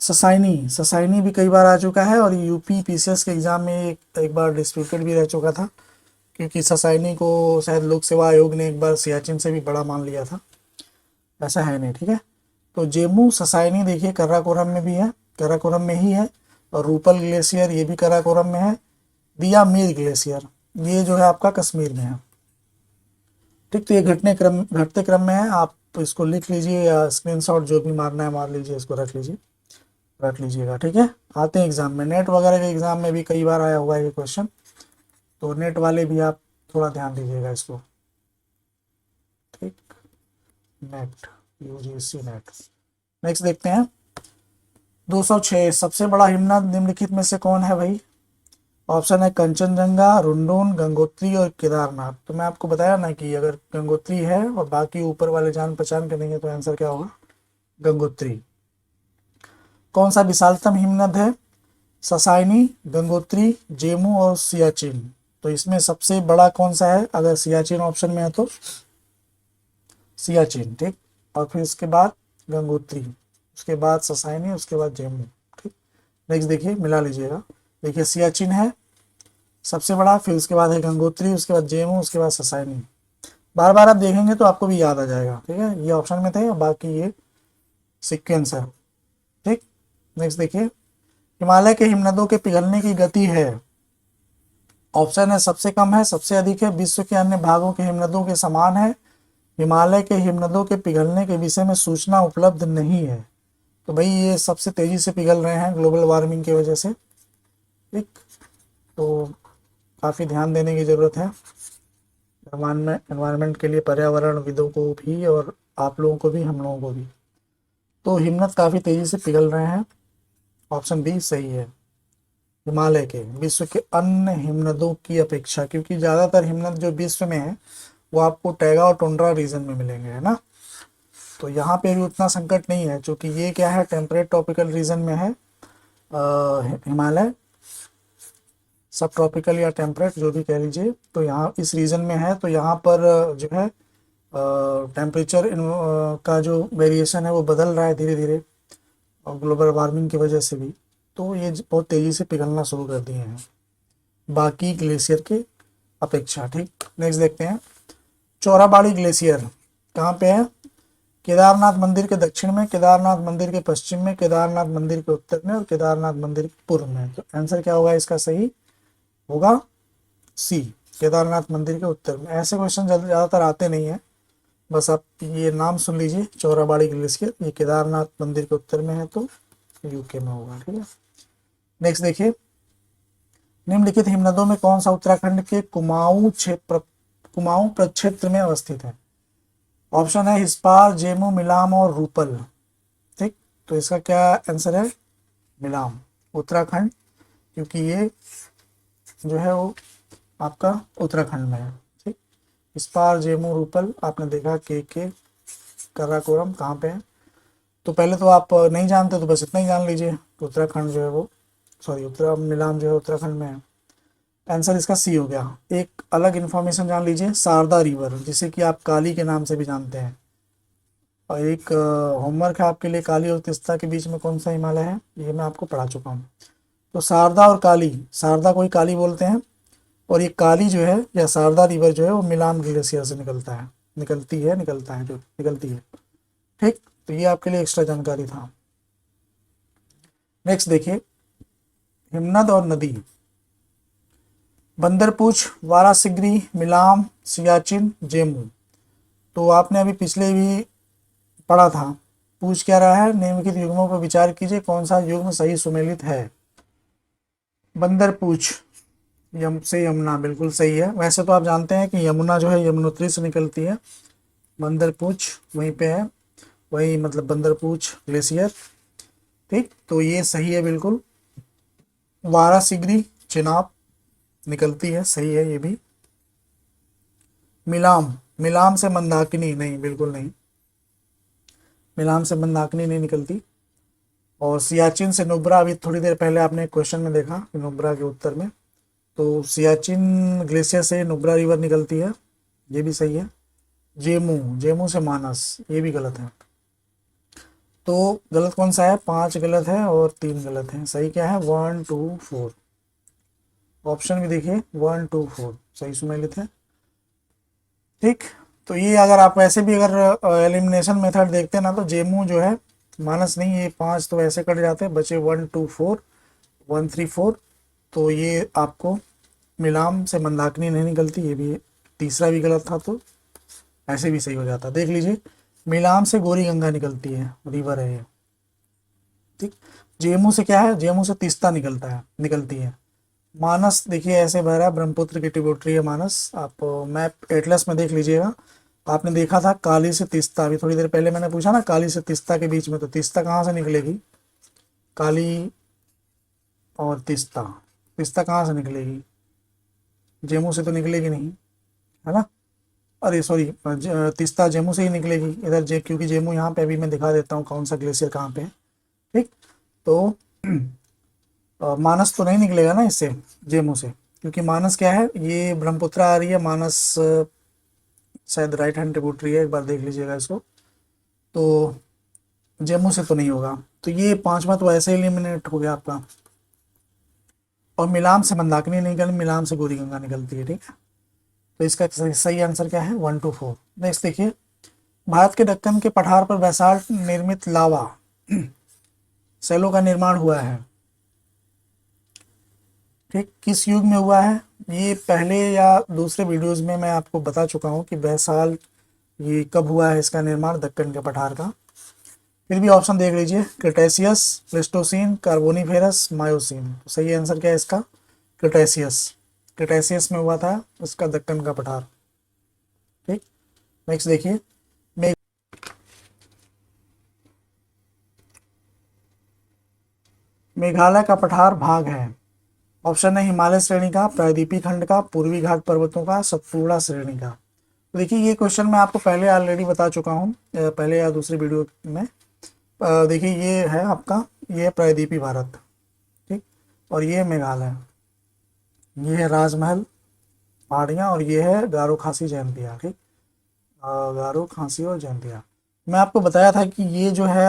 ससाइनी, ससाइनी भी कई बार आ चुका है, और यूपी PCS के एग्ज़ाम में एक बार डिस्प्यूटेड भी रह चुका था, क्योंकि ससाइनी को शायद लोक सेवा आयोग ने एक बार सियाचिन से भी बड़ा मान लिया था, ऐसा है नहीं, ठीक है। तो जेमू, ससाइनी देखिए कर्राकोरम में भी है, कर्राकोरम में ही है। और रूपल ग्लेशियर ये भी कराकोरम में है। दिया मीर ग्लेशियर, ये जो है आपका कश्मीर में है। ठीक, तो ये घटते क्रम में है, आप इसको लिख लीजिए या स्क्रीनशॉट जो भी मारना है मार लीजिए, इसको रख लीजिएगा। ठीक है, आते हैं एग्जाम में, नेट वगैरह के एग्जाम में भी कई बार आया हुआ है ये क्वेश्चन, तो नेट वाले भी आप थोड़ा ध्यान दीजिएगा इसको। ठीक, नेट, यूजीसी नेट। नेक्स्ट देखते हैं 206, सबसे बड़ा हिमनद निम्नलिखित में से कौन है भाई? ऑप्शन है कंचनजंगा, रुंडोन, गंगोत्री और केदारनाथ। तो मैं आपको बताया ना कि अगर गंगोत्री है और बाकी ऊपर वाले जान पहचान के नहीं है तो आंसर क्या होगा? गंगोत्री। कौन सा विशालतम हिमनद है? ससाइनी, गंगोत्री, जेमू और सियाचिन। तो इसमें सबसे बड़ा कौन सा है? अगर सियाचिन ऑप्शन में है तो सियाचिन। ठीक, और फिर उसके बाद गंगोत्री, उसके बाद ससाइनी, उसके बाद जेमू। ठीक, नेक्स्ट देखिए, मिला लीजिएगा। देखिए सियाचिन है सबसे बड़ा, फिर उसके बाद है गंगोत्री, उसके बाद जेमू, उसके बाद ससाइनी। बार बार आप देखेंगे तो आपको भी याद आ जाएगा। ठीक है, ये ऑप्शन में थे और बाकी ये सीक्वेंस है। ठीक, नेक्स्ट देखिए, हिमालय के हिमनदों के पिघलने की गति है। ऑप्शन है सबसे कम है, सबसे अधिक है, विश्व के अन्य भागों के हिमनदों के समान है, हिमालय के हिमनदों के पिघलने के विषय में सूचना उपलब्ध नहीं है। तो भाई ये सबसे तेजी से पिघल रहे हैं ग्लोबल वार्मिंग की वजह से। ठीक, तो काफ़ी ध्यान देने की ज़रूरत है एनवायरनमेंट के लिए, पर्यावरण विदों को भी और आप लोगों को भी, हम लोगों को भी। तो हिमनद काफ़ी तेज़ी से पिघल रहे हैं, ऑप्शन बी सही है। हिमालय के विश्व के अन्य हिमनदों की अपेक्षा, क्योंकि ज़्यादातर हिमनद जो विश्व में है वो आपको टैगा और टुंड्रा रीजन में मिलेंगे, है ना। तो यहाँ पे भी उतना संकट नहीं है, क्योंकि ये क्या है, टेम्परेट ट्रॉपिकल रीजन में है हिमालय, सब ट्रॉपिकल या टेम्परेट जो भी कह लीजिए। तो यहाँ इस रीजन में है, तो यहाँ पर जो है टेम्परेचर का जो वेरिएशन है वो बदल रहा है धीरे धीरे, और ग्लोबल वार्मिंग की वजह से भी। तो ये बहुत तेज़ी से पिघलना शुरू कर दिए हैं बाकी ग्लेशियर के अपेक्षा। ठीक, नेक्स्ट देखते हैं, चौराबाड़ी ग्लेशियर कहाँ पे है? केदारनाथ मंदिर के दक्षिण में, केदारनाथ मंदिर के पश्चिम में, केदारनाथ मंदिर के उत्तर में और केदारनाथ मंदिर के पूर्व में। तो आंसर क्या होगा इसका? सही होगा सी, केदारनाथ मंदिर के उत्तर में। ऐसे क्वेश्चन ज़्यादातर आते नहीं है, बस आप ये नाम सुन लीजिए, चौराबाड़ी ग्लेशियर, ये केदारनाथ मंदिर के उत्तर में है, तो यूके में होगा। ठीक है, नेक्स्ट देखिए, निम्नलिखित हिमनदों में कौन सा उत्तराखंड के कुमाऊं प्रक्षेत्र में अवस्थित है? ऑप्शन है हिस्पार, जेमू, मिलाम और रूपल। ठीक, तो इसका क्या आंसर है? मिलाम, उत्तराखंड, क्योंकि ये जो है वो आपका उत्तराखंड में है। ठीक, हिस्पार, जेमू, रूपल आपने देखा, के कराकोरम कहाँ पे है। तो पहले तो आप नहीं जानते तो बस इतना ही जान लीजिए, उत्तराखंड जो है वो, सॉरी मिलाम जो है उत्तराखंड में है। आंसर इसका सी हो गया। एक अलग इन्फॉर्मेशन जान लीजिए, शारदा रिवर, जिसे कि आप काली के नाम से भी जानते हैं। और एक होमवर्क है आपके लिए, काली और तिस्ता के बीच में कौन सा हिमालय है, ये मैं आपको पढ़ा चुका हूँ। तो शारदा और काली, शारदा को ही काली बोलते हैं, और ये काली जो है या शारदा रिवर जो है वो मिलाम ग्लेशियर से निकलता है, निकलती है। ठीक, तो ये आपके लिए एक्स्ट्रा जानकारी था। नेक्स्ट देखिए, हिमनद और नदी, बंदरपूछ, वारासिगरी, मिलाम, सियाचिन, जेमू। तो आपने अभी पिछले भी पढ़ा था, पूछ क्या रहा है? निम्नलिखित युग्मों पर विचार कीजिए, कौन सा युग्म सही सुमेलित है? बंदरपूछ, यम से यमुना, बिल्कुल सही है। वैसे तो आप जानते हैं कि यमुना जो है यमुनोत्री से निकलती है, बंदरपूछ वहीं पे है, वही मतलब बंदरपूछ ग्लेशियर। ठीक, तो ये सही है बिल्कुल। वारासिगरी चिनाब निकलती है, सही है ये भी। मिलाम से मंदाकिनी, नहीं बिल्कुल नहीं, मिलाम से मंदाकिनी नहीं निकलती। और सियाचिन से नुब्रा, अभी थोड़ी देर पहले आपने क्वेश्चन में देखा नुब्रा के उत्तर में, तो सियाचिन ग्लेशियर से नुब्रा रिवर निकलती है, ये भी सही है। जेमू से मानस, ये भी गलत है। तो गलत कौन सा है? 5 गलत है और 3 गलत है, सही क्या है? 1 2 4, ऑप्शन भी देखिए 1 2 4 सही सुमेलित है। ठीक, तो ये अगर आप वैसे भी अगर एलिमिनेशन मेथड देखते हैं ना, तो जेमू जो है मानस नहीं, ये 5 तो ऐसे कट जाते हैं, बचे 1 2 4 1 3 4, तो ये आपको मिलाम से मंदाकिनी नहीं निकलती, ये भी तीसरा भी गलत था, तो ऐसे भी सही हो जाता। देख लीजिए, मिलाम से गौरी गंगा निकलती है, रिवर है ये, ठीक। जेमू से क्या है, जेमू से तीस्ता निकलती है। मानस देखिए ऐसे बह रहा है, ब्रह्मपुत्र की ट्रिब्यूटरी है मानस। आप मैप एटलस में देख लीजिएगा, आपने देखा था काली से तीस्ता, अभी थोड़ी देर पहले मैंने पूछा ना, काली से तीस्ता के बीच में, तो तीस्ता कहाँ से निकलेगी, काली और तीस्ता, तीस्ता कहाँ से निकलेगी, जेमू से तो निकलेगी नहीं, है ना। अरे सॉरी, तीस्ता जेमू से ही निकलेगी इधर, क्योंकि जेमू यहाँ पे अभी मैं दिखा देता हूँ कौन सा ग्लेशियर कहाँ पे है, ठीक। तो मानस तो नहीं निकलेगा ना इससे, जेमू से, क्योंकि मानस क्या है, ये ब्रह्मपुत्र आ रही है, मानस शायद राइट हैंड ट्रिब्यूटरी है, एक बार देख लीजिएगा इसको, तो जेमू से तो नहीं होगा। तो ये पांचवा तो ऐसे एलिमिनेट हो गया आपका। और मिलाम से मंदाकिनी निकल, मिलाम से गौरी गंगा निकलती है, ठीक है। तो इसका सही आंसर क्या है, 1 to 4। नेक्स्ट देखिए, भारत के दक्कन के पठार पर बैसाल्ट निर्मित लावा सेलों का निर्माण हुआ है, ठीक, किस युग में हुआ है। ये पहले या दूसरे वीडियोस में मैं आपको बता चुका हूँ कि बैसाल्ट ये कब हुआ है इसका निर्माण, दक्कन के पठार का। फिर भी ऑप्शन देख लीजिए, क्रिटेशियस, प्लेस्टोसीन, कार्बोनिफेरस, मायोसीन। तो सही आंसर क्या है इसका, क्रिटेशियस। क्रिटेशियस में हुआ था इसका दक्कन का पठार, ठीक। नेक्स्ट देखिए, मेघालय का पठार भाग है। ऑप्शन है हिमालय श्रेणी का, प्रायद्वीपीय खंड का, पूर्वी घाट पर्वतों का, सतपुड़ा श्रेणी का। तो देखिए ये क्वेश्चन मैं आपको पहले ऑलरेडी बता चुका हूँ, पहले या दूसरी वीडियो में। देखिए ये है आपका, ये है प्रायद्वीपीय भारत, ठीक, और ये है मेघालय, ये है राजमहल पहाड़ियाँ, और ये है गारो खासी जयंतिया, ठीक। गारो खासी और जयंतिया। मैं आपको बताया था कि ये जो है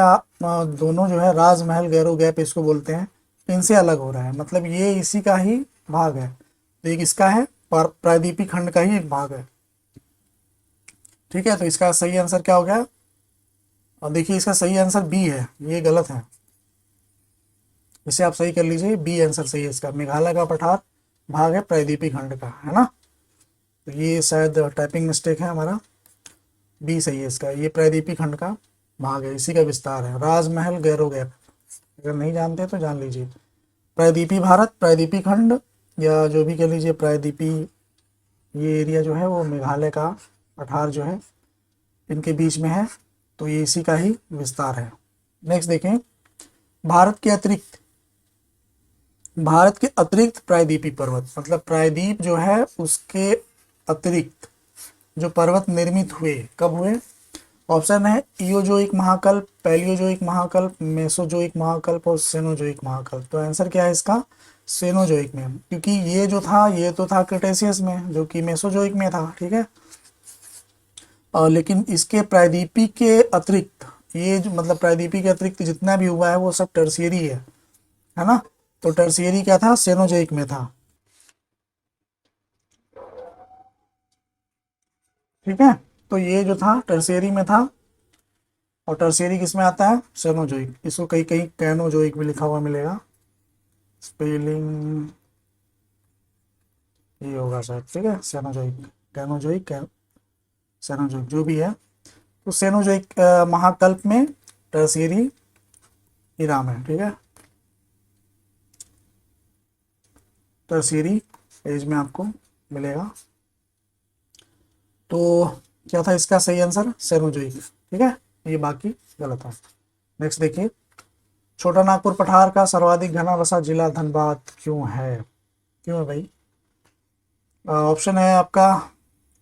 दोनों जो है राजमहल गैरो गैप इसको बोलते हैं, इनसे अलग हो रहा है, मतलब ये इसी का ही भाग है। तो एक इसका है, प्रायद्वीपीय खंड का ही एक भाग है, ठीक है। तो इसका सही आंसर क्या हो गया, और देखिए इसका सही आंसर बी है, ये गलत है, इसे आप सही कर लीजिए, बी आंसर सही है इसका। मेघालय का पठार भाग है प्रायद्वीपीय खंड का, है ना। तो ये शायद टाइपिंग मिस्टेक है हमारा, बी सही है इसका, ये प्रायद्वीपीय खंड का भाग है, इसी का विस्तार है, राजमहल गैरो गैप। अगर नहीं जानते तो जान लीजिए, प्रायद्वीपीय भारत, प्रायद्वीपीय खंड, या जो भी कह लीजिए प्रायद्वीपीय, ये एरिया जो है वो मेघालय का पठार जो है इनके बीच में है, तो ये इसी का ही विस्तार है। नेक्स्ट देखें, भारत के अतिरिक्त, भारत के अतिरिक्त प्रायद्वीपीय पर्वत, मतलब प्रायद्वीप जो है उसके अतिरिक्त जो पर्वत निर्मित हुए, कब हुए। ऑप्शन है इयोजोइक महाकल्प, पैलियोजोइक महाकल्प, मेसोजोइक महाकल्प और सेनोजोइक महाकल्प। तो आंसर क्या है इसका, सेनोजोइक में, क्योंकि ये जो था ये तो था क्रिटेशियस में, जो कि मेसोजोइक में था, ठीक है। लेकिन इसके प्रायद्वीपीय के अतिरिक्त, ये जो मतलब प्रायद्वीपीय के अतिरिक्त जितना भी हुआ है वो सब टर्शियरी है ना। तो टर्शियरी क्या था, सेनोजोइक में था, ठीक है। तो ये जो था टर्शियरी में था, और टर्शियरी किस में आता है, सेनोजोइक। इसको कहीं कहीं कैनोजोइक भी लिखा हुआ मिलेगा, स्पेलिंग ये होगा शायद, ठीक है। सेनोजोइक, कैनोजोइक, सेनोजोइक जो भी है। तो सेनोजोइक महाकल्प में टर्शियरी हीराम है, ठीक है, टर्शियरी एज में आपको मिलेगा। तो क्या था इसका सही आंसर, सेनोजोइक, ठीक है, ये बाकी गलत है। नेक्स्ट देखिए, छोटा नागपुर पठार का सर्वाधिक घना बसा जिला धनबाद क्यों है, क्यों है भाई। ऑप्शन है आपका,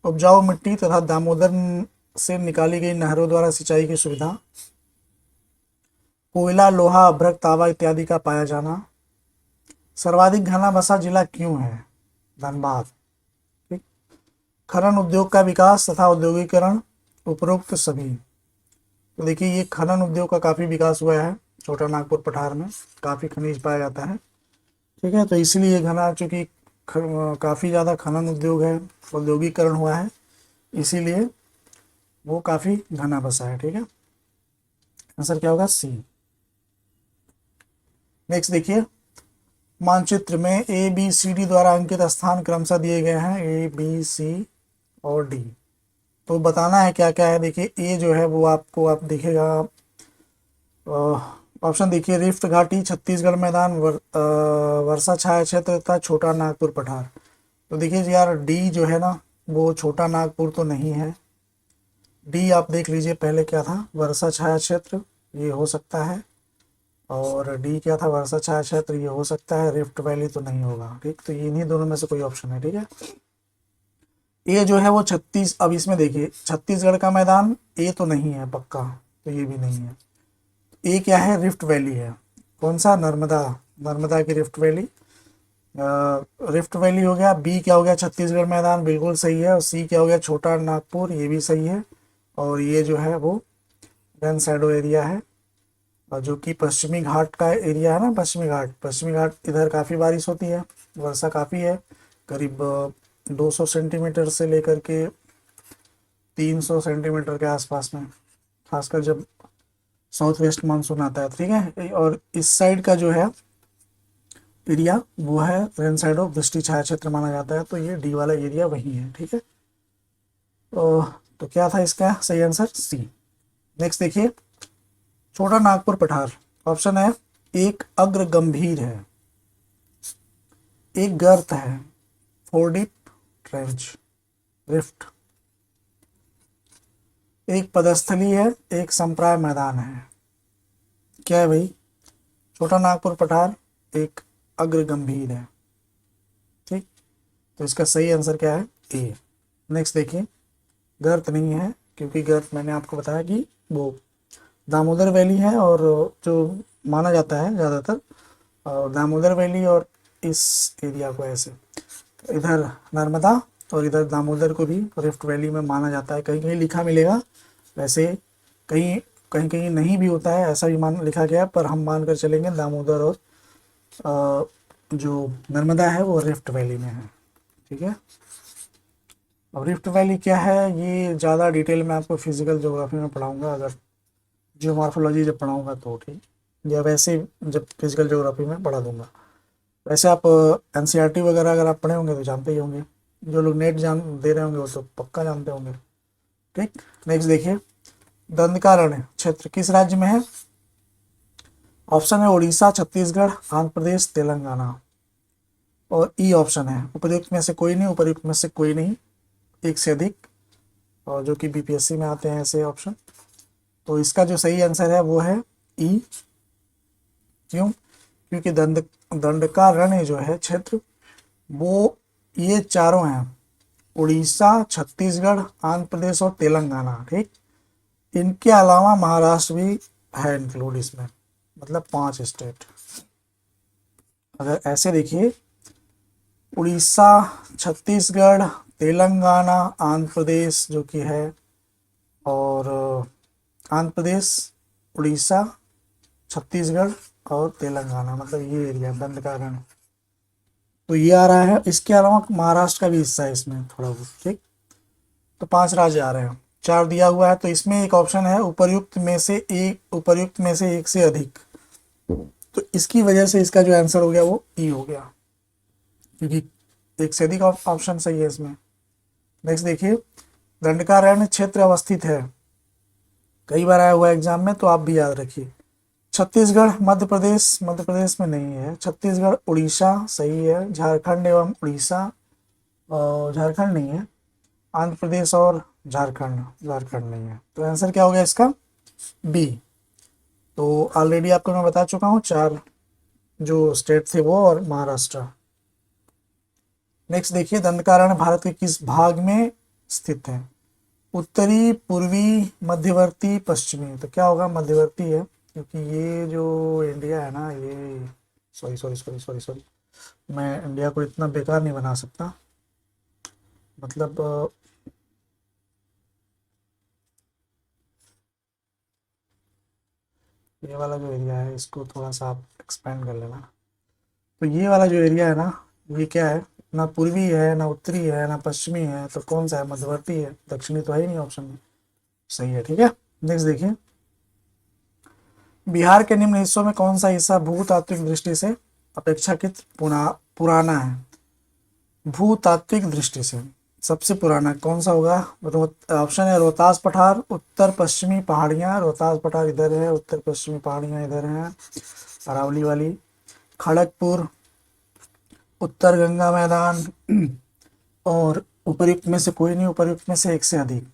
उपजाऊ मिट्टी तथा दामोदर से निकाली गई नहरों द्वारा सिंचाई की सुविधा, कोयला, लोहा, अभ्रक, तांबा इत्यादि का पाया जाना, सर्वाधिक घना बसा जिला क्यों है, धनबाद, ठीक, खनन उद्योग का विकास तथा औद्योगिकरण, उपरोक्त सभी। तो देखिए ये खनन उद्योग का काफ़ी विकास हुआ है छोटा नागपुर पठार में, काफ़ी खनिज पाया जाता है, ठीक है। तो इसलिए घना, चूँकि काफ़ी ज़्यादा खनन उद्योग है, औद्योगिकरण हुआ है, इसीलिए वो काफ़ी घना बसा है, ठीक है। आंसर क्या होगा, सी। नेक्स्ट देखिए, मानचित्र में ए बी सी डी द्वारा अंकित स्थान क्रमशः दिए गए हैं, ए बी सी और डी। तो बताना है क्या क्या है। देखिए ए जो है वो आपको आप दिखेगा, ऑप्शन देखिए, रिफ्ट घाटी, छत्तीसगढ़ मैदान, वर्षा छाया क्षेत्र तथा छोटा नागपुर पठार। तो देखिए यार डी जो है ना वो छोटा नागपुर तो नहीं है। डी आप देख लीजिए पहले क्या था, वर्षा छाया क्षेत्र, ये हो सकता है। और डी क्या था, वर्षा छाया क्षेत्र, ये हो सकता है। रिफ्ट वैली तो नहीं होगा। ठीक, तो इन्हीं दोनों में से कोई ऑप्शन है। ठीक है, ये जो है वो अब इसमें देखिए छत्तीसगढ़ का मैदान ए तो नहीं है पक्का, तो ये भी नहीं है। ए क्या है, रिफ्ट वैली है। कौन सा, नर्मदा, नर्मदा की रिफ्ट वैली, रिफ्ट वैली हो गया। बी क्या हो गया, छत्तीसगढ़ मैदान, बिल्कुल सही है। और सी क्या हो गया, छोटा नागपुर, ये भी सही है। और ये जो है वो रन शैडो एरिया है, और जो कि पश्चिमी घाट का एरिया है ना, पश्चिमी घाट इधर काफ़ी बारिश होती है, वर्षा काफ़ी है, करीब 200 सेंटीमीटर से लेकर के 300 सेंटीमीटर के आसपास में, खासकर जब साउथ वेस्ट मानसून आता है। ठीक है, और इस साइड का जो है एरिया वो है रेन साइड ऑफ वृष्टि छाया क्षेत्र माना जाता है। तो ये डी वाला एरिया वही है। ठीक है, तो क्या था इसका सही आंसर, सी। नेक्स्ट देखिए, छोटा नागपुर पठार, ऑप्शन है, एक अग्र गंभीर है, एक गर्त है, 4 डीप ट्रेंच, रिफ्ट, एक पदस्थली है, एक संप्राय मैदान है। क्या है भाई, छोटा नागपुर पठार एक अग्र गंभीर है। ठीक, तो इसका सही आंसर क्या है, ए। नेक्स्ट देखिए, गर्त नहीं है, क्योंकि गर्त मैंने आपको बताया कि वो दामोदर वैली है, और जो माना जाता है ज़्यादातर दामोदर वैली और इस एरिया को ऐसे, इधर नर्मदा और इधर दामोदर को भी रिफ्ट वैली में माना जाता है। कहीं कहीं लिखा मिलेगा, वैसे कहीं कहीं कहीं नहीं भी होता है, ऐसा भी मान लिखा गया, पर हम मान कर चलेंगे दामोदर और जो नर्मदा है वो रिफ्ट वैली में है। ठीक है, अब रिफ्ट वैली क्या है ये ज़्यादा डिटेल में आपको फिजिकल ज्योग्राफी में पढ़ाऊँगा, अगर जियोमॉर्फोलॉजी जब पढ़ाऊँगा तो। ठीक, या वैसे जब फिजिकल ज्योग्राफी में पढ़ा दूँगा। वैसे आप एनसीईआरटी वगैरह अगर आप पढ़े होंगे तो जानते ही होंगे, जो लोग नेट जान दे रहे होंगे वो तो पक्का जानते होंगे। ठीक, नेक्स्ट देखिए, दंडकारण्य क्षेत्र किस राज्य में है, ऑप्शन है उड़ीसा, छत्तीसगढ़, आंध्र प्रदेश, तेलंगाना। और ई ऑप्शन है उपयुक्त में से कोई नहीं, उपयुक्त में से कोई नहीं, एक से अधिक, और जो कि बीपीएससी में आते हैं ऐसे ऑप्शन। तो इसका जो सही आंसर है वो है ई। क्यों, क्योंकि दंडकारण्य जो है क्षेत्र वो ये चारों हैं, उड़ीसा, छत्तीसगढ़, आंध्र प्रदेश और तेलंगाना। ठीक, इनके अलावा महाराष्ट्र भी है इंक्लूड इसमें, मतलब 5 स्टेट। अगर ऐसे देखिए, उड़ीसा, छत्तीसगढ़, तेलंगाना, आंध्र प्रदेश जो कि है, और आंध्र प्रदेश, उड़ीसा, छत्तीसगढ़ और तेलंगाना, मतलब ये एरिया दंडकारण्य, तो ये आ रहा है। इसके अलावा महाराष्ट्र का भी हिस्सा है इसमें थोड़ा बहुत। ठीक, तो 5 राज्य आ रहे हैं, 4 दिया हुआ है। तो इसमें एक ऑप्शन है उपर्युक्त में से एक से अधिक, तो इसकी वजह से इसका जो आंसर हो गया वो ई हो गया, क्योंकि एक से अधिक ऑप्शन सही है इसमें। नेक्स्ट देखिए, दंडकारण्य क्षेत्र अवस्थित है, कई बार आया हुआ एग्जाम में, तो आप भी याद रखिए। छत्तीसगढ़, मध्य प्रदेश में नहीं है, छत्तीसगढ़, उड़ीसा सही है, झारखंड एवं उड़ीसा, झारखंड नहीं है, आंध्र प्रदेश और झारखंड नहीं है। तो आंसर क्या हो गया इसका, बी। तो ऑलरेडी आपको मैं बता चुका हूँ 4 जो स्टेट थे वो और महाराष्ट्र। नेक्स्ट देखिए, दंडकारण्य भारत के किस भाग में स्थित है, उत्तरी, पूर्वी, मध्यवर्ती, पश्चिमी। तो क्या होगा, मध्यवर्ती है, क्योंकि ये जो इंडिया है ना, ये सॉरी मैं इंडिया को इतना बेकार नहीं बना सकता, मतलब ये वाला जो एरिया है इसको थोड़ा सा आप एक्सपेंड कर लेना। तो ये वाला जो एरिया है ना, ये क्या है, ना पूर्वी है, ना उत्तरी है, ना पश्चिमी है, तो कौन सा है, मध्यवर्ती है, दक्षिणी तो है ही नहीं ऑप्शन में, सही है। ठीक है, नेक्स्ट देखिए, बिहार के निम्न हिस्सों में कौन सा हिस्सा भूतात्विक दृष्टि से अपेक्षाकृत पुराना है भूतात्विक दृष्टि से। सबसे पुराना कौन सा होगा? ऑप्शन है रोहतास पठार, उत्तर पश्चिमी पहाड़ियाँ, रोहतास पठार इधर है, उत्तर पश्चिमी पहाड़ियाँ इधर हैं, अरावली वाली, खड़गपुर, उत्तर गंगा मैदान, और उपर्युक्त में से कोई नहीं, उपर्युक्त में से एक से अधिक।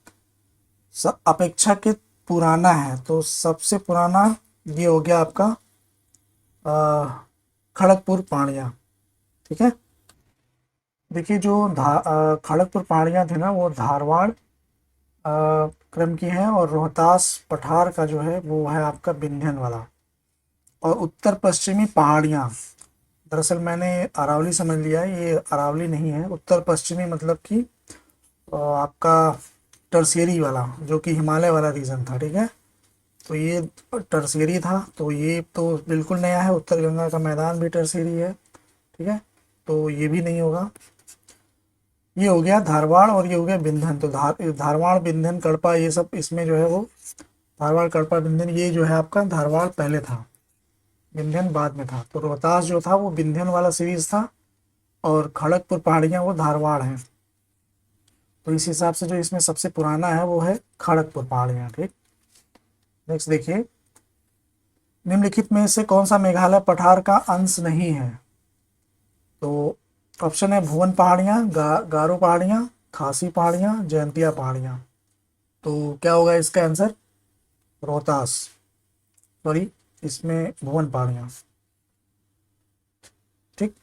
अपेक्षाकृत पुराना है तो सबसे पुराना ये हो गया आपका खड़गपुर पहाड़ियाँ। ठीक है, देखिए जो खड़गपुर पहाड़ियाँ थी ना वो धारवाड़ क्रम की है, और रोहतास पठार का जो है वो है आपका विंध्यन वाला। और उत्तर पश्चिमी पहाड़ियाँ, दरअसल मैंने अरावली समझ लिया है, ये अरावली नहीं है। उत्तर पश्चिमी मतलब कि आपका टर्सियरी वाला, जो कि हिमालय वाला रीजन था। ठीक है, तो ये टर्सियरी था, तो ये तो बिल्कुल नया है। उत्तर गंगा का मैदान भी टर्सियरी है। ठीक है, तो ये भी नहीं होगा। ये हो गया धारवाड़ और ये हो गया विंध्यन। तो धारवाड़, विंध्यन, कड़पा, ये सब इसमें जो है वो धारवाड़, कड़पा, विंध्यन, ये जो है आपका धारवाड़ पहले था, विंध्यन बाद में था। तो रोहतास जो था वो विंध्यन वाला सीरीज था, और खड़गपुर पहाड़ियाँ वो धारवाड़ हैं। तो इस हिसाब से जो इसमें सबसे पुराना है वो है खड़गपुर पहाड़ियाँ। ठीक, नेक्स्ट देखिए, निम्नलिखित में से कौन सा मेघालय पठार का अंश नहीं है? तो ऑप्शन है भुवन पहाड़ियाँ, गारो पहाड़ियाँ, खासी पहाड़ियाँ, जयंतिया पहाड़ियाँ। तो क्या होगा इसका आंसर? रोहतास, सॉरी इसमें भुवन पहाड़ियाँ। ठीक,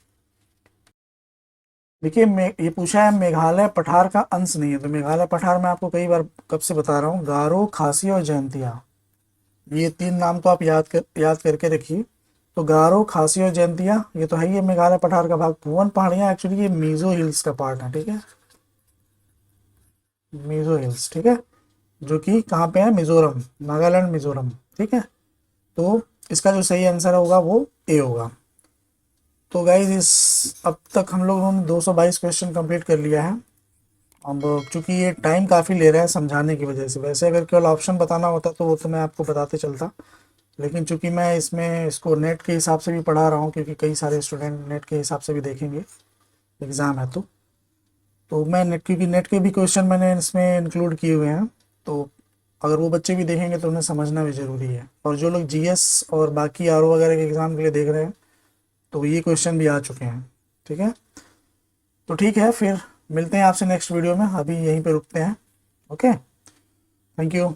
देखिए ये पूछा है मेघालय पठार का अंश नहीं है, तो मेघालय पठार मैं आपको कई बार कब से बता रहा हूँ, गारो, खासी और जयंतिया, ये तीन नाम तो आप याद करके रखिए। तो गारो, खासी और जयंतिया ये तो है ही है मेघालय पठार का भाग। भुवन पहाड़ियाँ एक्चुअली ये मिजो हिल्स का पार्ट है। ठीक है, मिजो हिल्स, ठीक है, जो कि कहाँ पे है? मिजोरम, नागालैंड, मिजोरम। ठीक है, तो इसका जो सही आंसर होगा वो ए होगा। तो गाइज अब तक हम लोगों ने 222 क्वेश्चन कंप्लीट कर लिया है। अब चूंकि ये टाइम काफ़ी ले रहा है समझाने की वजह से, वैसे अगर केवल ऑप्शन बताना होता तो वो तो मैं आपको बताते चलता, लेकिन चूंकि मैं इसमें इसको नेट के हिसाब से भी पढ़ा रहा हूँ, क्योंकि कई सारे स्टूडेंट नेट के हिसाब से भी देखेंगे, एग्ज़ाम है तो मैं नेट, क्योंकि नेट के भी क्वेश्चन मैंने इसमें इंक्लूड किए हुए हैं, तो अगर वो बच्चे भी देखेंगे तो उन्हें समझना भी ज़रूरी है। और जो लोग जीएस और बाकी आरओ वगैरह के एग्ज़ाम के लिए देख रहे हैं तो ये क्वेश्चन भी आ चुके हैं। ठीक है, तो ठीक है, फिर मिलते हैं आपसे नेक्स्ट वीडियो में, अभी यहीं पे रुकते हैं। Okay, thank you.